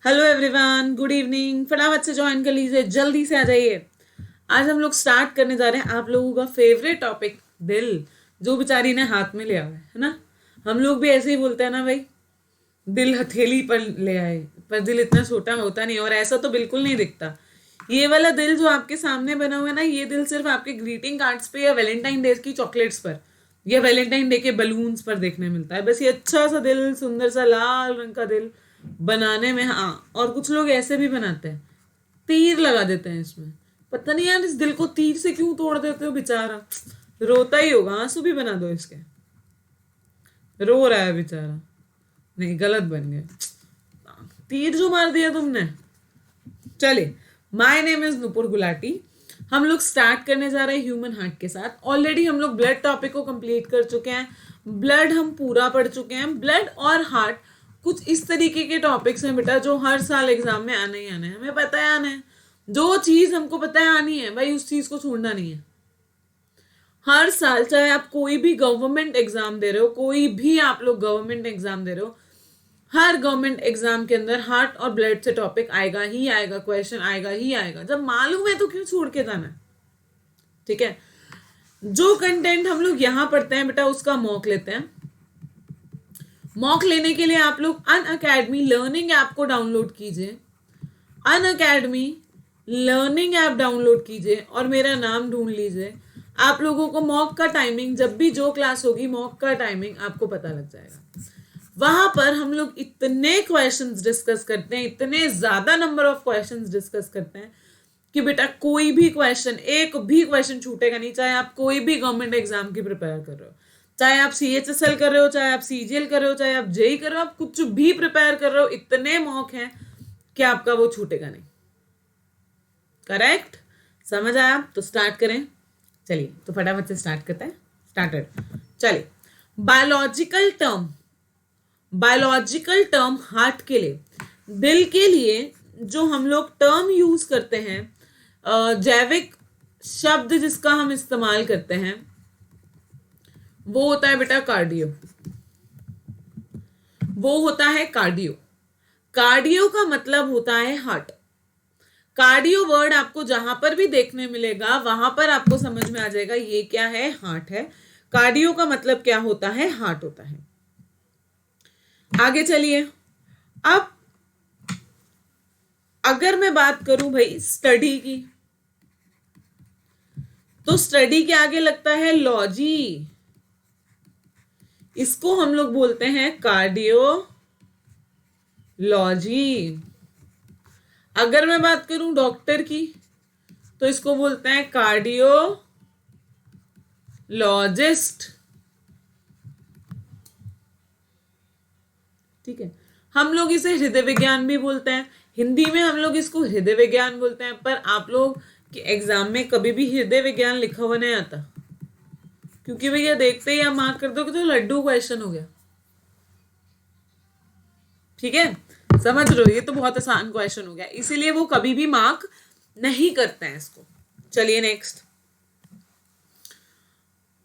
Hello everyone, good evening. फटाफट से join कर लीजिए, जल्दी से आ जाइए। आज हम लोग स्टार्ट करने जा रहे हैं आप लोगों का फेवरेट टॉपिक, दिल। जो बेचारी ने हाथ में लिया हुआ है ना। हम लोग भी ऐसे ही बोलते हैं ना भाई, दिल हथेली पर ले आए, पर दिल इतना छोटा होता नहीं और ऐसा तो बिल्कुल नहीं दिखता। ये वाला दिल जो आपके सामने बना हुआ है ना, ये दिल सिर्फ आपके ग्रीटिंग कार्ड्स पे या वैलेंटाइन डे की चॉकलेट्स पर या वैलेंटाइन डे के बलून्स पर देखने मिलता है। बस ये अच्छा सा दिल, सुंदर सा लाल रंग का दिल बनाने में, हाँ। और कुछ लोग ऐसे भी बनाते हैं, तीर लगा देते हैं इसमें। पता नहीं यार, इस दिल को तीर से क्यों तोड़ देते हो, बेचारा रोता ही होगा। आंसू भी बना दो इसके, रो रहा है बेचारा। नहीं, गलत बन गया, तीर जो मार दिया तुमने। चले, my name is Nupur Gulati. हम लोग स्टार्ट करने जा रहे हैं ह्यूमन हार्ट के साथ। ऑलरेडी हम लोग ब्लड टॉपिक को कंप्लीट कर चुके हैं, ब्लड हम पूरा पढ़ चुके हैं। ब्लड और हार्ट कुछ इस तरीके के टॉपिक्स हैं बेटा, जो हर साल एग्जाम में आने ही आने हैं। हमें पता है आने हैं, जो चीज हमको पता है आनी है भाई, उस चीज को छोड़ना नहीं है। हर साल, चाहे आप कोई भी गवर्नमेंट एग्जाम दे रहे हो, कोई भी आप लोग गवर्नमेंट एग्जाम दे रहे हो, हर गवर्नमेंट एग्जाम के अंदर हार्ट और ब्लड से टॉपिक आएगा ही आएगा, क्वेश्चन आएगा ही आएगा। जब मालूम है तो क्यों छोड़ के जाना है। ठीक है, जो कंटेंट हम लोग यहाँ पढ़ते हैं बेटा, उसका मॉक लेते हैं। मॉक लेने के लिए आप लोग अन अकेडमी लर्निंग ऐप को डाउनलोड कीजिए। अन अकेडमी लर्निंग ऐप डाउनलोड कीजिए और मेरा नाम ढूंढ लीजिए। आप लोगों को मॉक का टाइमिंग, जब भी जो क्लास होगी, मॉक का टाइमिंग आपको पता लग जाएगा। वहां पर हम लोग इतने क्वेश्चंस डिस्कस करते हैं, इतने ज्यादा नंबर ऑफ क्वेश्चंस डिस्कस करते हैं कि बेटा कोई भी क्वेश्चन, एक भी क्वेश्चन छूटेगा नहीं। चाहे आप कोई भी गवर्नमेंट एग्जाम की प्रिपेयर कर रहे हो, चाहे आप CHSL कर रहे हो, चाहे आप CGL कर रहे हो, चाहे आप JEE कर रहे हो, आप कुछ भी प्रिपेयर कर रहे हो, इतने मॉक हैं कि आपका वो छूटेगा नहीं। करेक्ट? समझ आया? तो स्टार्ट करें। चलिए, तो फटाफट से स्टार्ट करते हैं। स्टार्टेड। चलिए, बायोलॉजिकल टर्म हार्ट के लिए, दिल के लिए जो हम लोग टर्म यूज करते हैं, जैविक शब्द जिसका हम इस्तेमाल करते हैं, वो होता है बेटा कार्डियो। वो होता है कार्डियो। कार्डियो का मतलब होता है हार्ट। कार्डियो वर्ड आपको जहां पर भी देखने मिलेगा, वहां पर आपको समझ में आ जाएगा ये क्या है, हार्ट है। कार्डियो का मतलब क्या होता है, हार्ट होता है। आगे चलिए। अब अगर मैं बात करूं भाई स्टडी की, तो स्टडी के आगे लगता है लॉजी। इसको हम लोग बोलते हैं कार्डियोलॉजी। अगर मैं बात करूं डॉक्टर की, तो इसको बोलते हैं कार्डियोलॉजिस्ट। ठीक है, हम लोग इसे हृदय विज्ञान भी बोलते हैं। हिंदी में हम लोग इसको हृदय विज्ञान बोलते हैं, पर आप लोग के एग्जाम में कभी भी हृदय विज्ञान लिखा हुआ नहीं आता, क्योंकि भैया देखते ही आप मार्क कर दोगे तो लड्डू क्वेश्चन हो गया। ठीक है, समझ लो, ये तो बहुत आसान क्वेश्चन हो गया, इसीलिए वो कभी भी मार्क नहीं करते हैं इसको। चलिए नेक्स्ट।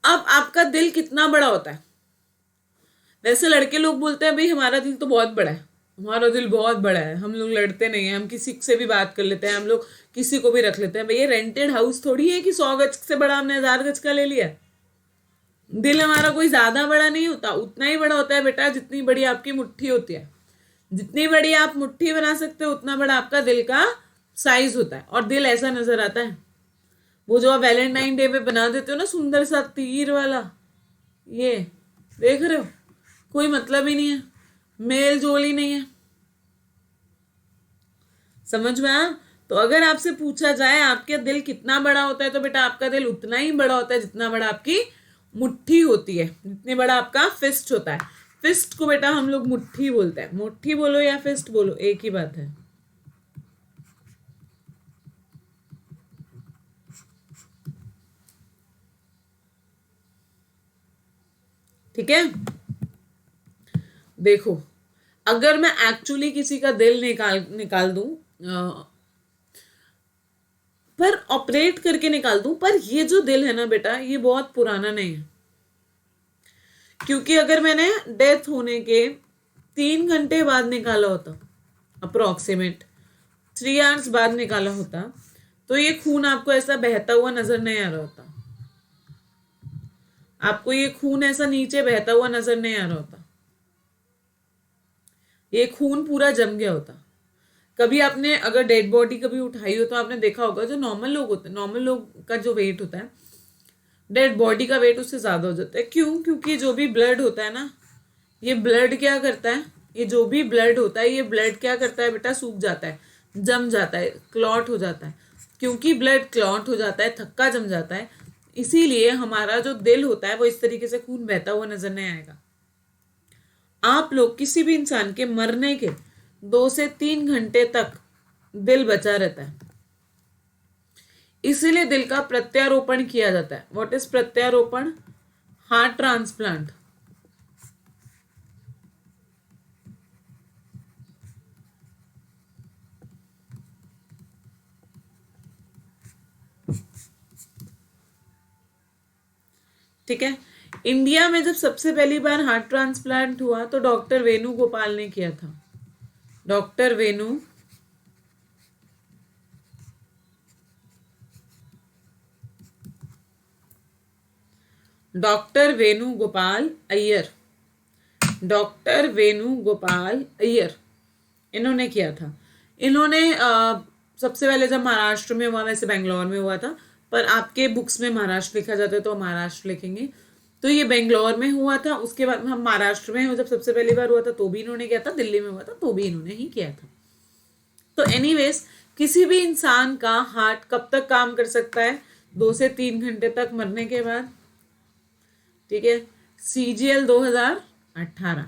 अब आपका दिल कितना बड़ा होता है? वैसे लड़के लोग बोलते हैं भाई हमारा दिल तो बहुत बड़ा है, हमारा दिल बहुत बड़ा है, हम लोग लड़ते नहीं है, हम किसी से भी बात कर लेते हैं, हम लोग किसी को भी रख लेते हैं। भैया रेंटेड हाउस थोड़ी है कि 100 गज से बड़ा हमने 1000 गज का ले लिया। दिल हमारा कोई ज्यादा बड़ा नहीं होता, उतना ही बड़ा होता है बेटा जितनी बड़ी आपकी मुट्ठी होती है। जितनी बड़ी आप मुट्ठी बना सकते हो, उतना बड़ा आपका दिल का साइज होता है। और दिल ऐसा नजर आता है, वो जो आप वैलेंटाइन डे पे बना देते हो ना, सुंदर सा तीर वाला, ये देख रहे हो, कोई मतलब ही नहीं है, मेल जोल ही नहीं है। समझ में आया? तो अगर आपसे पूछा जाए आपका दिल कितना बड़ा होता है, तो बेटा आपका दिल उतना ही बड़ा होता है जितना बड़ा आपकी मुट्ठी होती है, जितने बड़ा आपका फिस्ट होता है। फिस्ट को बेटा हम लोग मुट्ठी बोलते हैं। मुट्ठी बोलो या फिस्ट बोलो, एक ही बात है। ठीक है, देखो, अगर मैं एक्चुअली किसी का दिल निकाल दूं, पर ऑपरेट करके निकाल दूं, पर ये जो दिल है ना बेटा, ये बहुत पुराना नहीं है। क्योंकि अगर मैंने डेथ होने के 3 घंटे बाद निकाला होता, अप्रोक्सीमेट 3 आवर्स बाद निकाला होता तो ये खून आपको ऐसा बहता हुआ नजर नहीं आ रहा होता, आपको ये खून ऐसा नीचे बहता हुआ नजर नहीं आ रहा होता, ये खून पूरा जम गया होता। कभी आपने अगर डेड बॉडी कभी उठाई हो तो आपने देखा होगा जो नॉर्मल लोग होते हैं, नॉर्मल लोग का जो वेट होता है डेड बॉडी का वेट उससे ज्यादा हो जाता है। क्यों? क्योंकि जो भी ब्लड होता है ना, ये ब्लड क्या करता है, ये जो भी ब्लड होता है ये ब्लड क्या करता है बेटा, सूख जाता है, जम जाता है, क्लॉट हो जाता है। क्योंकि ब्लड क्लॉट हो जाता है, थक्का जम जाता है, इसीलिए हमारा जो दिल होता है वो इस तरीके से खून बहता हुआ नजर नहीं आएगा। आप लोग किसी भी इंसान के मरने के 2 से 3 घंटे तक दिल बचा रहता है, इसीलिए दिल का प्रत्यारोपण किया जाता है। व्हाट इज प्रत्यारोपण? Heart transplant. ठीक है, इंडिया में जब सबसे पहली बार हार्ट ट्रांसप्लांट हुआ तो डॉक्टर वेणुगोपाल ने किया था। डॉक्टर वेणुगोपाल अय्यर, डॉक्टर वेणुगोपाल अय्यर, इन्होंने किया था। इन्होंने सबसे पहले जब महाराष्ट्र में हुआ, वैसे बेंगलोर में हुआ था, पर आपके बुक्स में महाराष्ट्र लिखा जाता है तो महाराष्ट्र लिखेंगे। तो ये बेंगलोर में हुआ था, उसके बाद हम महाराष्ट्र में जब सबसे पहली बार हुआ था तो भी इन्होंने किया था, दिल्ली में हुआ था तो भी इन्होंने ही किया था। तो एनीवेज, किसी भी इंसान का हार्ट कब तक काम कर सकता है? 2 से 3 घंटे तक मरने के बाद। ठीक है, CGL 2018,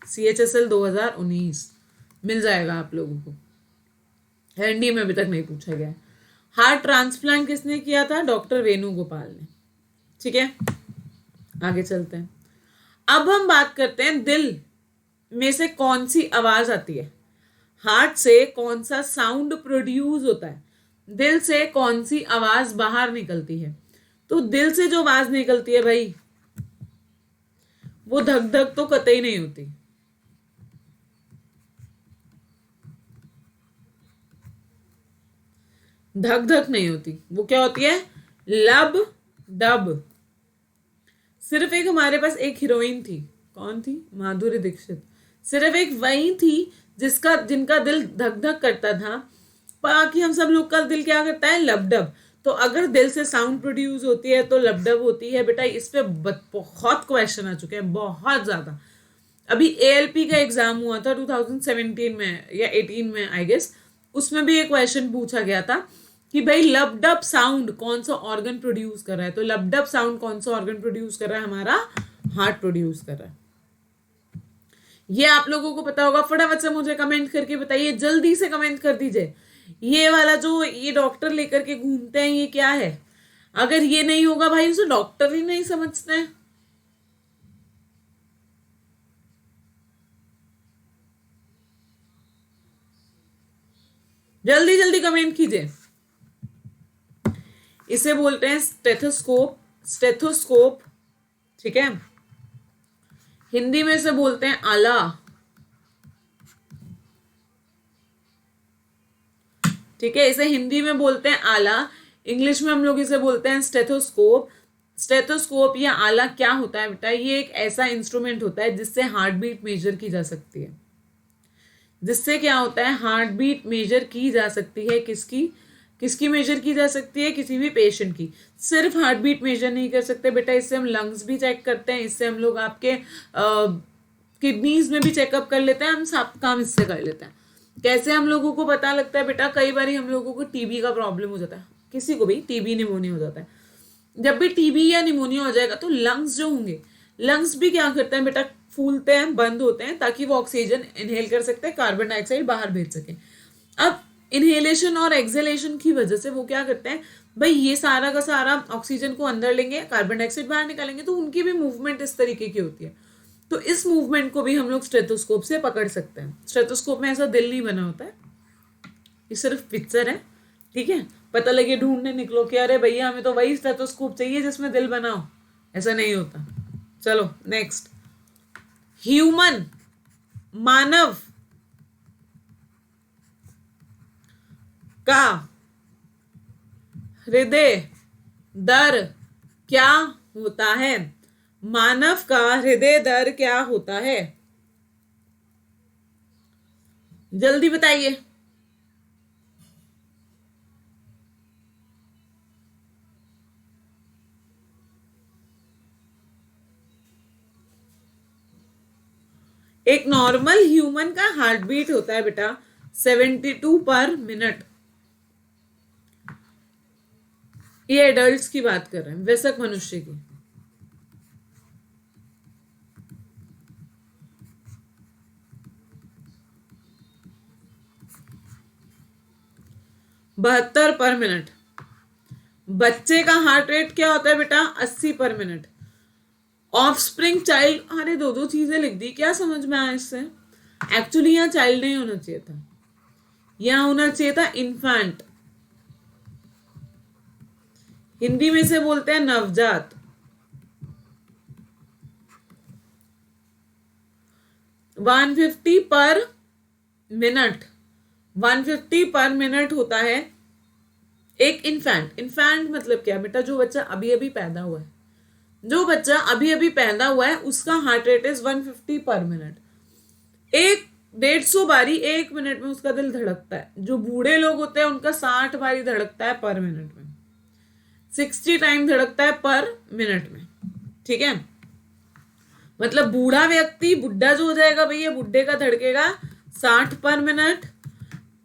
CHSL 2019 मिल जाएगा आप लोगों को, एनडीए में अभी तक नहीं पूछा गया है। हार्ट ट्रांसप्लांट किसने किया था? डॉक्टर वेणुगोपाल ने। ठीक है, आगे चलते हैं। अब हम बात करते हैं दिल में से कौन सी आवाज आती है, हार्ट से कौन सा साउंड प्रोड्यूस होता है, दिल से कौन सी आवाज बाहर निकलती है। तो दिल से जो आवाज निकलती है भाई, वो धक धक तो कतई नहीं होती, धक धक नहीं होती, वो क्या होती है? लब डब। सिर्फ एक हमारे पास एक हीरोइन थी, कौन थी? माधुरी दीक्षित। सिर्फ एक वही थी जिनका दिल धक धक करता था, बाकी हम सब लोग का दिल क्या करता है? लबडब। तो अगर दिल से साउंड प्रोड्यूस होती है तो लबडब होती है बेटा। इस पे बहुत क्वेश्चन आ चुके हैं, बहुत ज्यादा। अभी ALP का एग्जाम हुआ था 2017 में या 18 में आई गेस, उसमें भी एक क्वेश्चन पूछा गया था कि भाई लबडब साउंड कौन सा ऑर्गन प्रोड्यूस कर रहा है। तो लबडब साउंड कौन सा ऑर्गन प्रोड्यूस कर रहा है? हमारा हार्ट प्रोड्यूस कर रहा है। ये आप लोगों को पता होगा, फटाफट से मुझे कमेंट करके बताइए, जल्दी से कमेंट कर दीजिए। ये वाला जो ये डॉक्टर लेकर के घूमते हैं ये क्या है? अगर ये नहीं होगा भाई उसे डॉक्टर ही नहीं समझते हैं। जल्दी जल्दी कमेंट कीजिए। इसे बोलते हैं स्टेथोस्कोप, स्टेथोस्कोप। ठीक है, हिंदी में इसे बोलते हैं आला। ठीक है, इसे हिंदी में बोलते हैं आला, इंग्लिश में हम लोग इसे बोलते हैं स्टेथोस्कोप। स्टेथोस्कोप या आला क्या होता है बेटा? ये एक ऐसा इंस्ट्रूमेंट होता है जिससे हार्ट बीट मेजर की जा सकती है। जिससे क्या होता है? हार्ट बीट मेजर की जा सकती है। किसकी किसकी मेजर की जा सकती है? किसी भी पेशेंट की। सिर्फ हार्ट बीट मेजर नहीं कर सकते बेटा, इससे हम लंग्स भी चेक करते हैं, इससे हम लोग आपके किडनीज में भी चेकअप कर लेते हैं, हम सब काम इससे कर लेते हैं। कैसे हम लोगों को पता लगता है बेटा? कई बार हम लोगों को टीबी का प्रॉब्लम हो जाता है, किसी को भी टीबी निमोनिया हो जाता है। जब भी टीबी या निमोनिया हो जाएगा तो लंग्स जो होंगे, लंग्स भी क्या करते हैं बेटा? फूलते हैं, बंद होते हैं, ताकि वो ऑक्सीजन इनहेल कर सकते हैं, कार्बन डाइऑक्साइड बाहर भेज सके। अब इनहेलेशन और एक्सहेलेशन की वजह से वो क्या करते हैं भाई? ये सारा का सारा ऑक्सीजन को अंदर लेंगे, कार्बन डाइऑक्साइड बाहर निकालेंगे, तो उनकी भी मूवमेंट इस तरीके की होती है। तो इस मूवमेंट को भी हम लोग स्टेथोस्कोप से पकड़ सकते हैं। स्टेथोस्कोप में ऐसा दिल नहीं बना होता है, ये सिर्फ पिक्चर है। ठीक है, पता लगे ढूंढने निकलो कि अरे भैया हमें तो वही स्टेथोस्कोप चाहिए जिसमें दिल बना हो, ऐसा नहीं होता। चलो नेक्स्ट, ह्यूमन, मानव का हृदय दर क्या होता है? मानव का हृदय दर क्या होता है? जल्दी बताइए। एक नॉर्मल ह्यूमन का हार्ट बीट होता है बेटा 72 पर मिनट। ये एडल्ट्स की बात कर रहे हैं, वयस्क मनुष्य की। 72 पर मिनट। बच्चे का हार्ट रेट क्या होता है बेटा? 80 पर मिनट। ऑफ स्प्रिंग चाइल्ड, अरे दो दो चीजें लिख दी, क्या समझ में आया इससे? एक्चुअली यहाँ चाइल्ड नहीं होना चाहिए था, यहाँ होना चाहिए था इन्फेंट। हिंदी में से बोलते हैं नवजात। 150 पर मिनट, 150 पर मिनट होता है एक इन्फेंट। इन्फेंट मतलब क्या बेटा? जो बच्चा अभी अभी पैदा हुआ है, जो बच्चा अभी अभी पैदा हुआ है उसका हार्ट रेट इज 150 पर मिनट। एक 150 बारी एक मिनट में उसका दिल धड़कता है। जो बूढ़े लोग होते हैं उनका 60 बारी धड़कता है पर मिनट में, 60 टाइम धड़कता है पर मिनट में। ठीक है, मतलब बूढ़ा व्यक्ति, बुढ़ा जो हो जाएगा भैया, बुढ़े का धड़केगा 60 पर मिनट।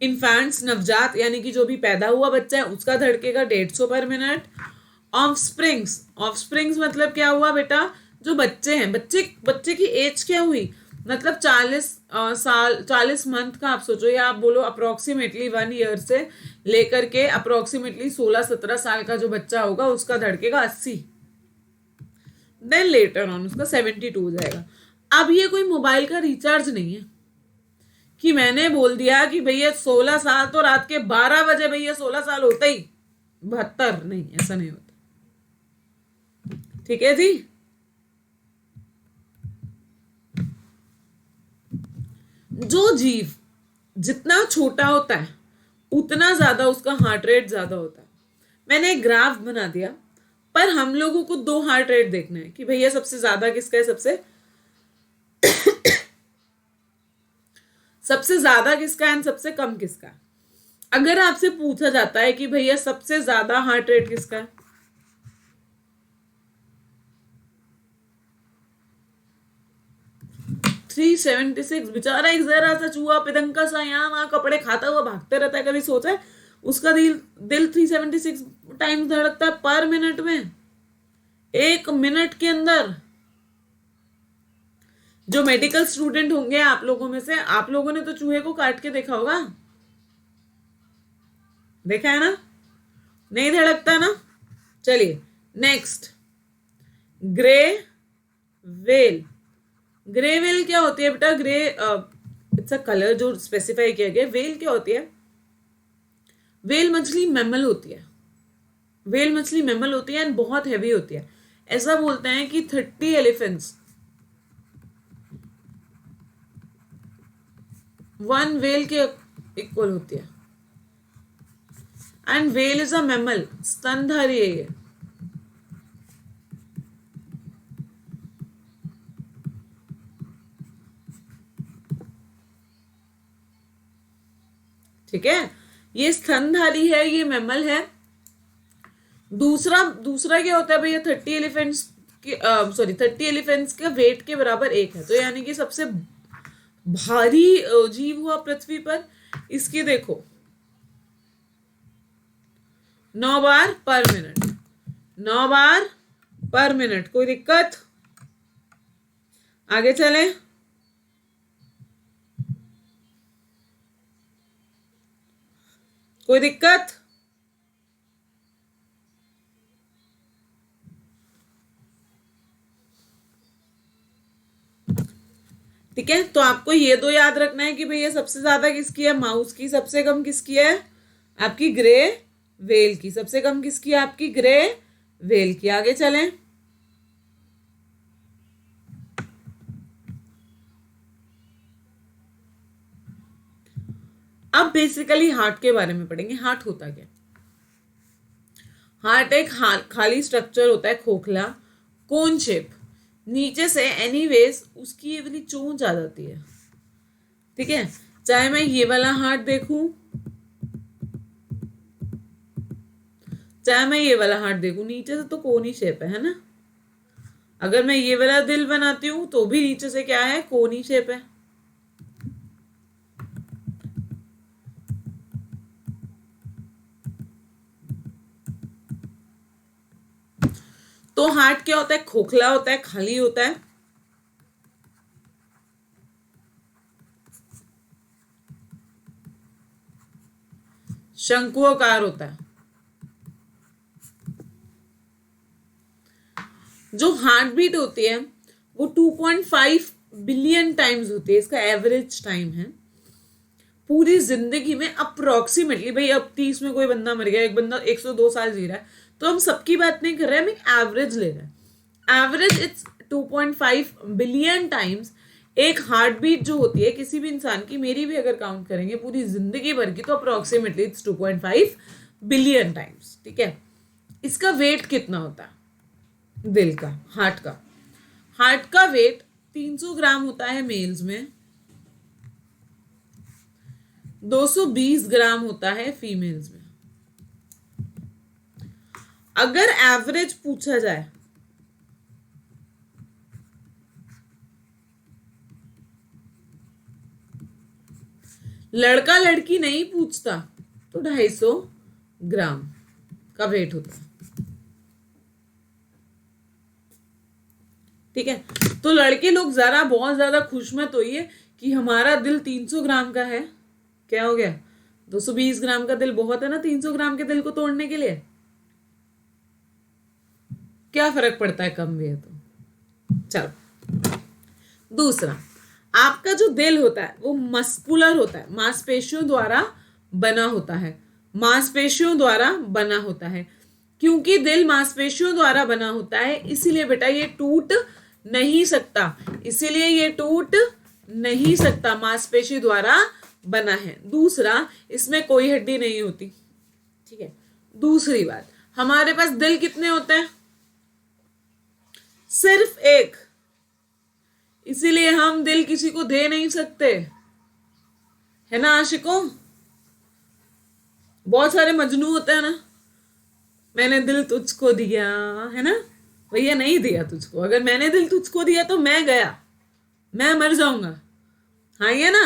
इन्फेंट्स नवजात यानी कि जो भी पैदा हुआ बच्चा है उसका धड़केगा 150 पर मिनट। ऑफस्प्रिंग्स, ऑफस्प्रिंग्स मतलब क्या हुआ बेटा? जो बच्चे हैं, बच्चे की एज क्या हुई? मतलब 40 साल, 40 मंथ का आप सोचो, या आप बोलो अप्रोक्सीमेटली 1 ईयर से लेकर के अप्रोक्सीमेटली 16-17 साल का जो बच्चा होगा उसका धड़केगा 80। देन लेटर ऑन उसका 72 हो जाएगा। अब ये कोई मोबाइल का रिचार्ज नहीं है कि मैंने बोल दिया कि भैया 16 साल तो रात के 12 बजे भैया 16 साल होता ही 72, नहीं, ऐसा नहीं होता। ठीक है जी। जो जीव जितना छोटा होता है उतना ज्यादा उसका हार्ट रेट ज्यादा होता है। मैंने एक ग्राफ बना दिया, पर हम लोगों को दो हार्ट रेट देखना है कि भैया सबसे ज्यादा किसका है, सबसे ज्यादा किसका है, सबसे कम किसका है। अगर आपसे पूछा जाता है कि भैया सबसे ज्यादा हार्ट रेट किसका है, थ्री 76। बेचारा एक जरा सा चूहा पिदंका सा यहाँ वहां कपड़े खाता हुआ भागते रहता है, कभी सोचा है उसका दिल दिल 376 टाइम्स धड़कता है पर मिनट में, एक मिनट के अंदर। जो मेडिकल स्टूडेंट होंगे आप लोगों में से, आप लोगों ने तो चूहे को काट के देखा होगा, देखा है ना? नहीं धड़कता ना? चलिए next, grey well. Grey well क्या होती है बेटा? ग्रे इट्स अ कलर जो स्पेसिफाई किया गया। वेल क्या होती है? वेल मछली मैमल होती है। वेल मछली मैमल होती है एंड बहुत हैवी होती है। ऐसा बोलते हैं कि 30 एलिफेंट्स 1 वेल के इक्वल होती है। And well is a mammal, स्तनधारी है ये। ठीक है, ये स्तनधारी है, ये मैमल है। दूसरा दूसरा क्या होता है भैया? 30 एलिफेंट्स के 30 एलिफेंट्स का वेट के बराबर एक है, तो यानी कि सबसे भारी जीव हुआ पृथ्वी पर। इसकी देखो 9 बार पर मिनट, 9 बार पर मिनट। कोई दिक्कत? आगे चलें। कोई दिक्कत? ठीक है, तो आपको ये दो याद रखना है कि भैया सबसे ज्यादा किसकी है? माउस की। सबसे कम किसकी है? आपकी ग्रे वेल की। सबसे कम किसकी है? आपकी ग्रे वेल की। आगे चलें। अब बेसिकली हार्ट के बारे में पढ़ेंगे। हार्ट होता क्या? हार्ट एक खाली स्ट्रक्चर होता है, खोखला, कोन शेप, नीचे से एनीवेज उसकी ये वाली चोंच आ जाती है, ठीक है। चाहे मैं ये वाला हार्ट देखूं, चाहे मैं ये वाला हार्ट देखूं, नीचे से तो कोन ही शेप है ना। अगर मैं ये वाला दिल बनाती हूँ तो भी नीचे से क्या है, कोन ही शेप है। तो हार्ट क्या होता है? खोखला होता है, खाली होता है, शंकुआकार होता है। जो हार्ट बीट होती है वो 2.5 बिलियन टाइम्स होती है, इसका एवरेज टाइम है पूरी जिंदगी में अप्रोक्सीमेटली। भाई अब 30 में कोई बंदा मर गया, एक बंदा 102 साल जी रहा है, तो हम सबकी बात नहीं कर रहे हैं, हम एवरेज ले रहे हैं। एवरेज इट्स 2.5 बिलियन टाइम्स एक हार्ट बीट जो होती है किसी भी इंसान की, मेरी भी अगर काउंट करेंगे पूरी जिंदगी भर की, तो अप्रोक्सीमेटली इट्स 2.5 बिलियन टाइम्स, ठीक है। इसका वेट कितना होता है दिल का, हार्ट का? हार्ट का वेट 300 ग्राम होता है मेल्स में, 220 ग्राम होता है फीमेल्स में। अगर एवरेज पूछा जाए, लड़का लड़की नहीं पूछता, तो 250 ग्राम का वेट होता है, ठीक है। तो लड़के लोग जरा बहुत ज्यादा खुश मत होइए कि हमारा दिल 300 ग्राम का है। क्या हो गया? 220 ग्राम का दिल बहुत है ना 300 ग्राम के दिल को तोड़ने के लिए। क्या फर्क पड़ता है कम भी है तो। चलो दूसरा, आपका जो दिल होता है वो मस्कुलर होता है, मांसपेशियों द्वारा बना होता है, मांसपेशियों द्वारा बना होता है। क्योंकि दिल मांसपेशियों द्वारा बना होता है इसीलिए बेटा ये टूट नहीं सकता, इसीलिए ये टूट नहीं सकता, मांसपेशी द्वारा बना है। दूसरा, इसमें कोई हड्डी नहीं होती, ठीक है। दूसरी बात, हमारे पास दिल कितने होते हैं? सिर्फ एक, इसीलिए हम दिल किसी को दे नहीं सकते, है ना आशिकों? बहुत सारे मजनू होते हैं ना, मैंने दिल तुझको दिया, है ना। भैया नहीं दिया तुझको, अगर मैंने दिल तुझको दिया तो मैं गया, मैं मर जाऊंगा। हाँ ये ना,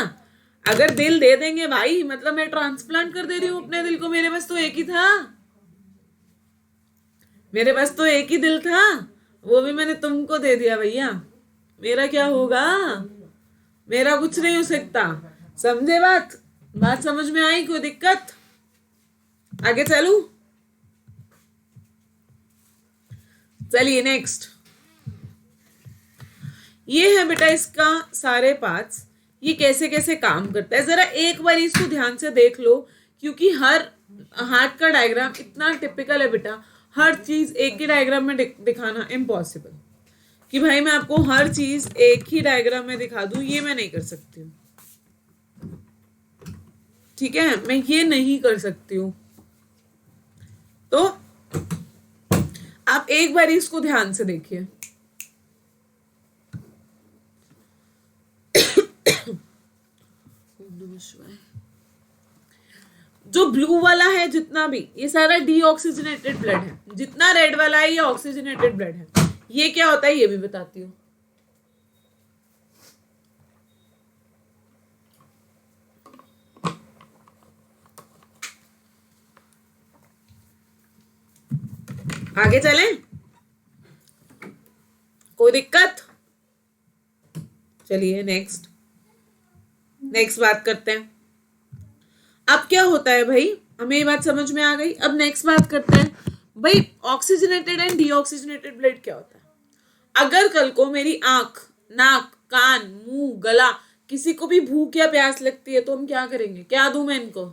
अगर दिल दे देंगे भाई मतलब मैं ट्रांसप्लांट कर दे रही हूं अपने दिल को, मेरे पास तो एक ही था, मेरे पास तो एक ही दिल था, वो भी मैंने तुमको दे दिया भैया, मेरा क्या होगा? मेरा कुछ नहीं हो सकता। समझे बात? बात समझ में आई? कोई दिक्कत? आगे चलूं? चलिए नेक्स्ट, ये है बेटा इसका सारे पार्ट्स, ये कैसे कैसे काम करता है जरा एक बार इसको ध्यान से देख लो, क्योंकि हर हार्ट का डायग्राम इतना टिपिकल है बेटा, हर चीज एक ही डायग्राम में दिखाना इम्पॉसिबल, कि भाई मैं आपको हर चीज एक ही डायग्राम में दिखा दूं, ये मैं नहीं कर सकती हूँ, ठीक है, मैं ये नहीं कर सकती हूँ। तो आप एक बार इसको ध्यान से देखिए। जो ब्लू वाला है जितना भी, ये सारा डीऑक्सीजनेटेड ब्लड है, जितना रेड वाला है ये ऑक्सीजनेटेड ब्लड है। ये क्या होता है ये भी बताती हूँ। आगे चलें? कोई दिक्कत? चलिए नेक्स्ट बात करते हैं। अब क्या होता है भाई, हमें ये बात समझ में आ गई। अब नेक्स्ट बात करते हैं भाई, ऑक्सीजनेटेड एंड डीऑक्सीजनेटेड ब्लड क्या होता है। अगर कल को मेरी आंख, नाक, कान, मुंह, गला, किसी को भी भूख या प्यास लगती है तो हम क्या करेंगे? क्या दूं मैं इनको?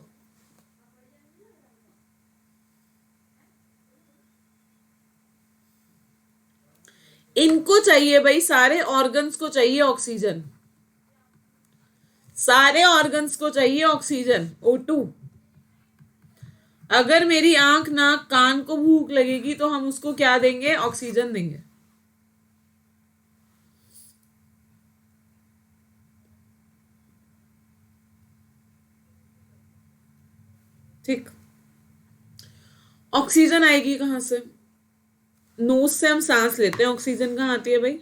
इनको चाहिए भाई, सारे ऑर्गन्स को चाहिए ऑक्सीजन, सारे ऑर्गन्स को चाहिए ऑक्सीजन, O2। अगर मेरी आंख नाक कान को भूख लगेगी तो हम उसको क्या देंगे? ऑक्सीजन देंगे। ठीक। ऑक्सीजन आएगी कहां से? नोज से हम सांस लेते हैं, ऑक्सीजन कहाँ आती है भाई?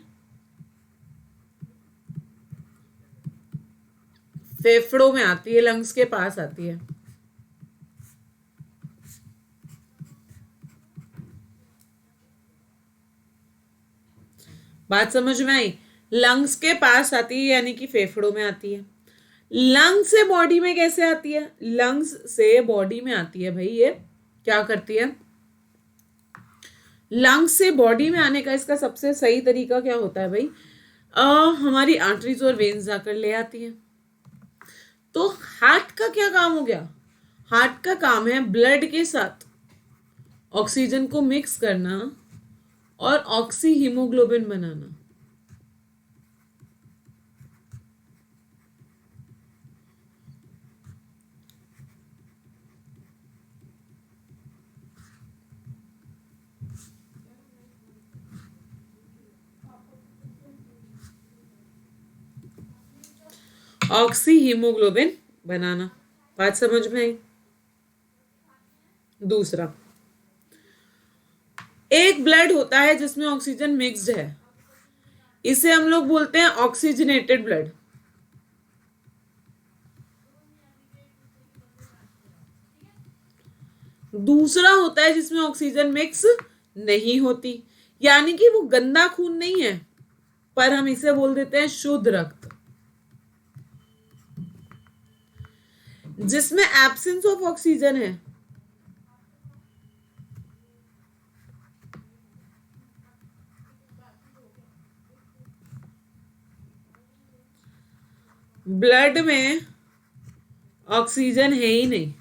फेफड़ों में आती है, लंग्स के पास आती है। बात समझ में आई? लंग्स के पास आती है यानी कि फेफड़ों में आती है। लंग्स से बॉडी में कैसे आती है? लंग्स से बॉडी में आती है भाई। ये क्या करती है? लंग्स से बॉडी में आने का इसका सबसे सही तरीका क्या होता है भाई? हमारी आर्टरीज और वेन्स जाकर ले आती है। तो हार्ट का क्या काम हो गया? हार्ट का काम है ब्लड के साथ ऑक्सीजन को मिक्स करना और ऑक्सी हीमोग्लोबिन बनाना। ऑक्सी हीमोग्लोबिन बनाना। बात समझ में आई? दूसरा, एक ब्लड होता है जिसमें ऑक्सीजन मिक्स्ड है, इसे हम लोग बोलते हैं ऑक्सीजनेटेड ब्लड। दूसरा होता है जिसमें ऑक्सीजन मिक्स नहीं होती, यानी कि वो गंदा खून नहीं है, पर हम इसे बोल देते हैं शुद्ध रक्त, जिसमें एब्सेंस ऑफ ऑक्सीजन है। ब्लड में ऑक्सीजन है ही नहीं,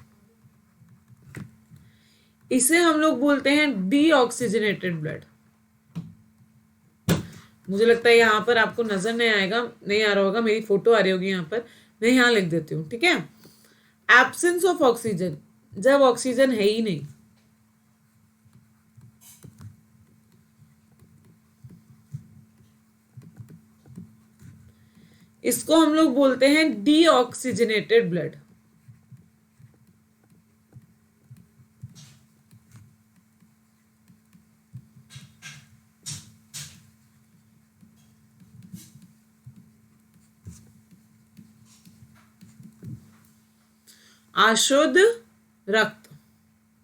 इसे हम लोग बोलते हैं डीऑक्सीजनेटेड ब्लड। मुझे लगता है यहां पर आपको नजर नहीं आएगा, नहीं आ रहा होगा, मेरी फोटो आ रही होगी यहां पर, मैं यहां लिख देती हूँ, ठीक है? एब्सेंस ऑफ ऑक्सीजन, जब ऑक्सीजन है ही नहीं। इसको हम लोग बोलते हैं डीऑक्सीजनेटेड ब्लड। अशुद्ध रक्त,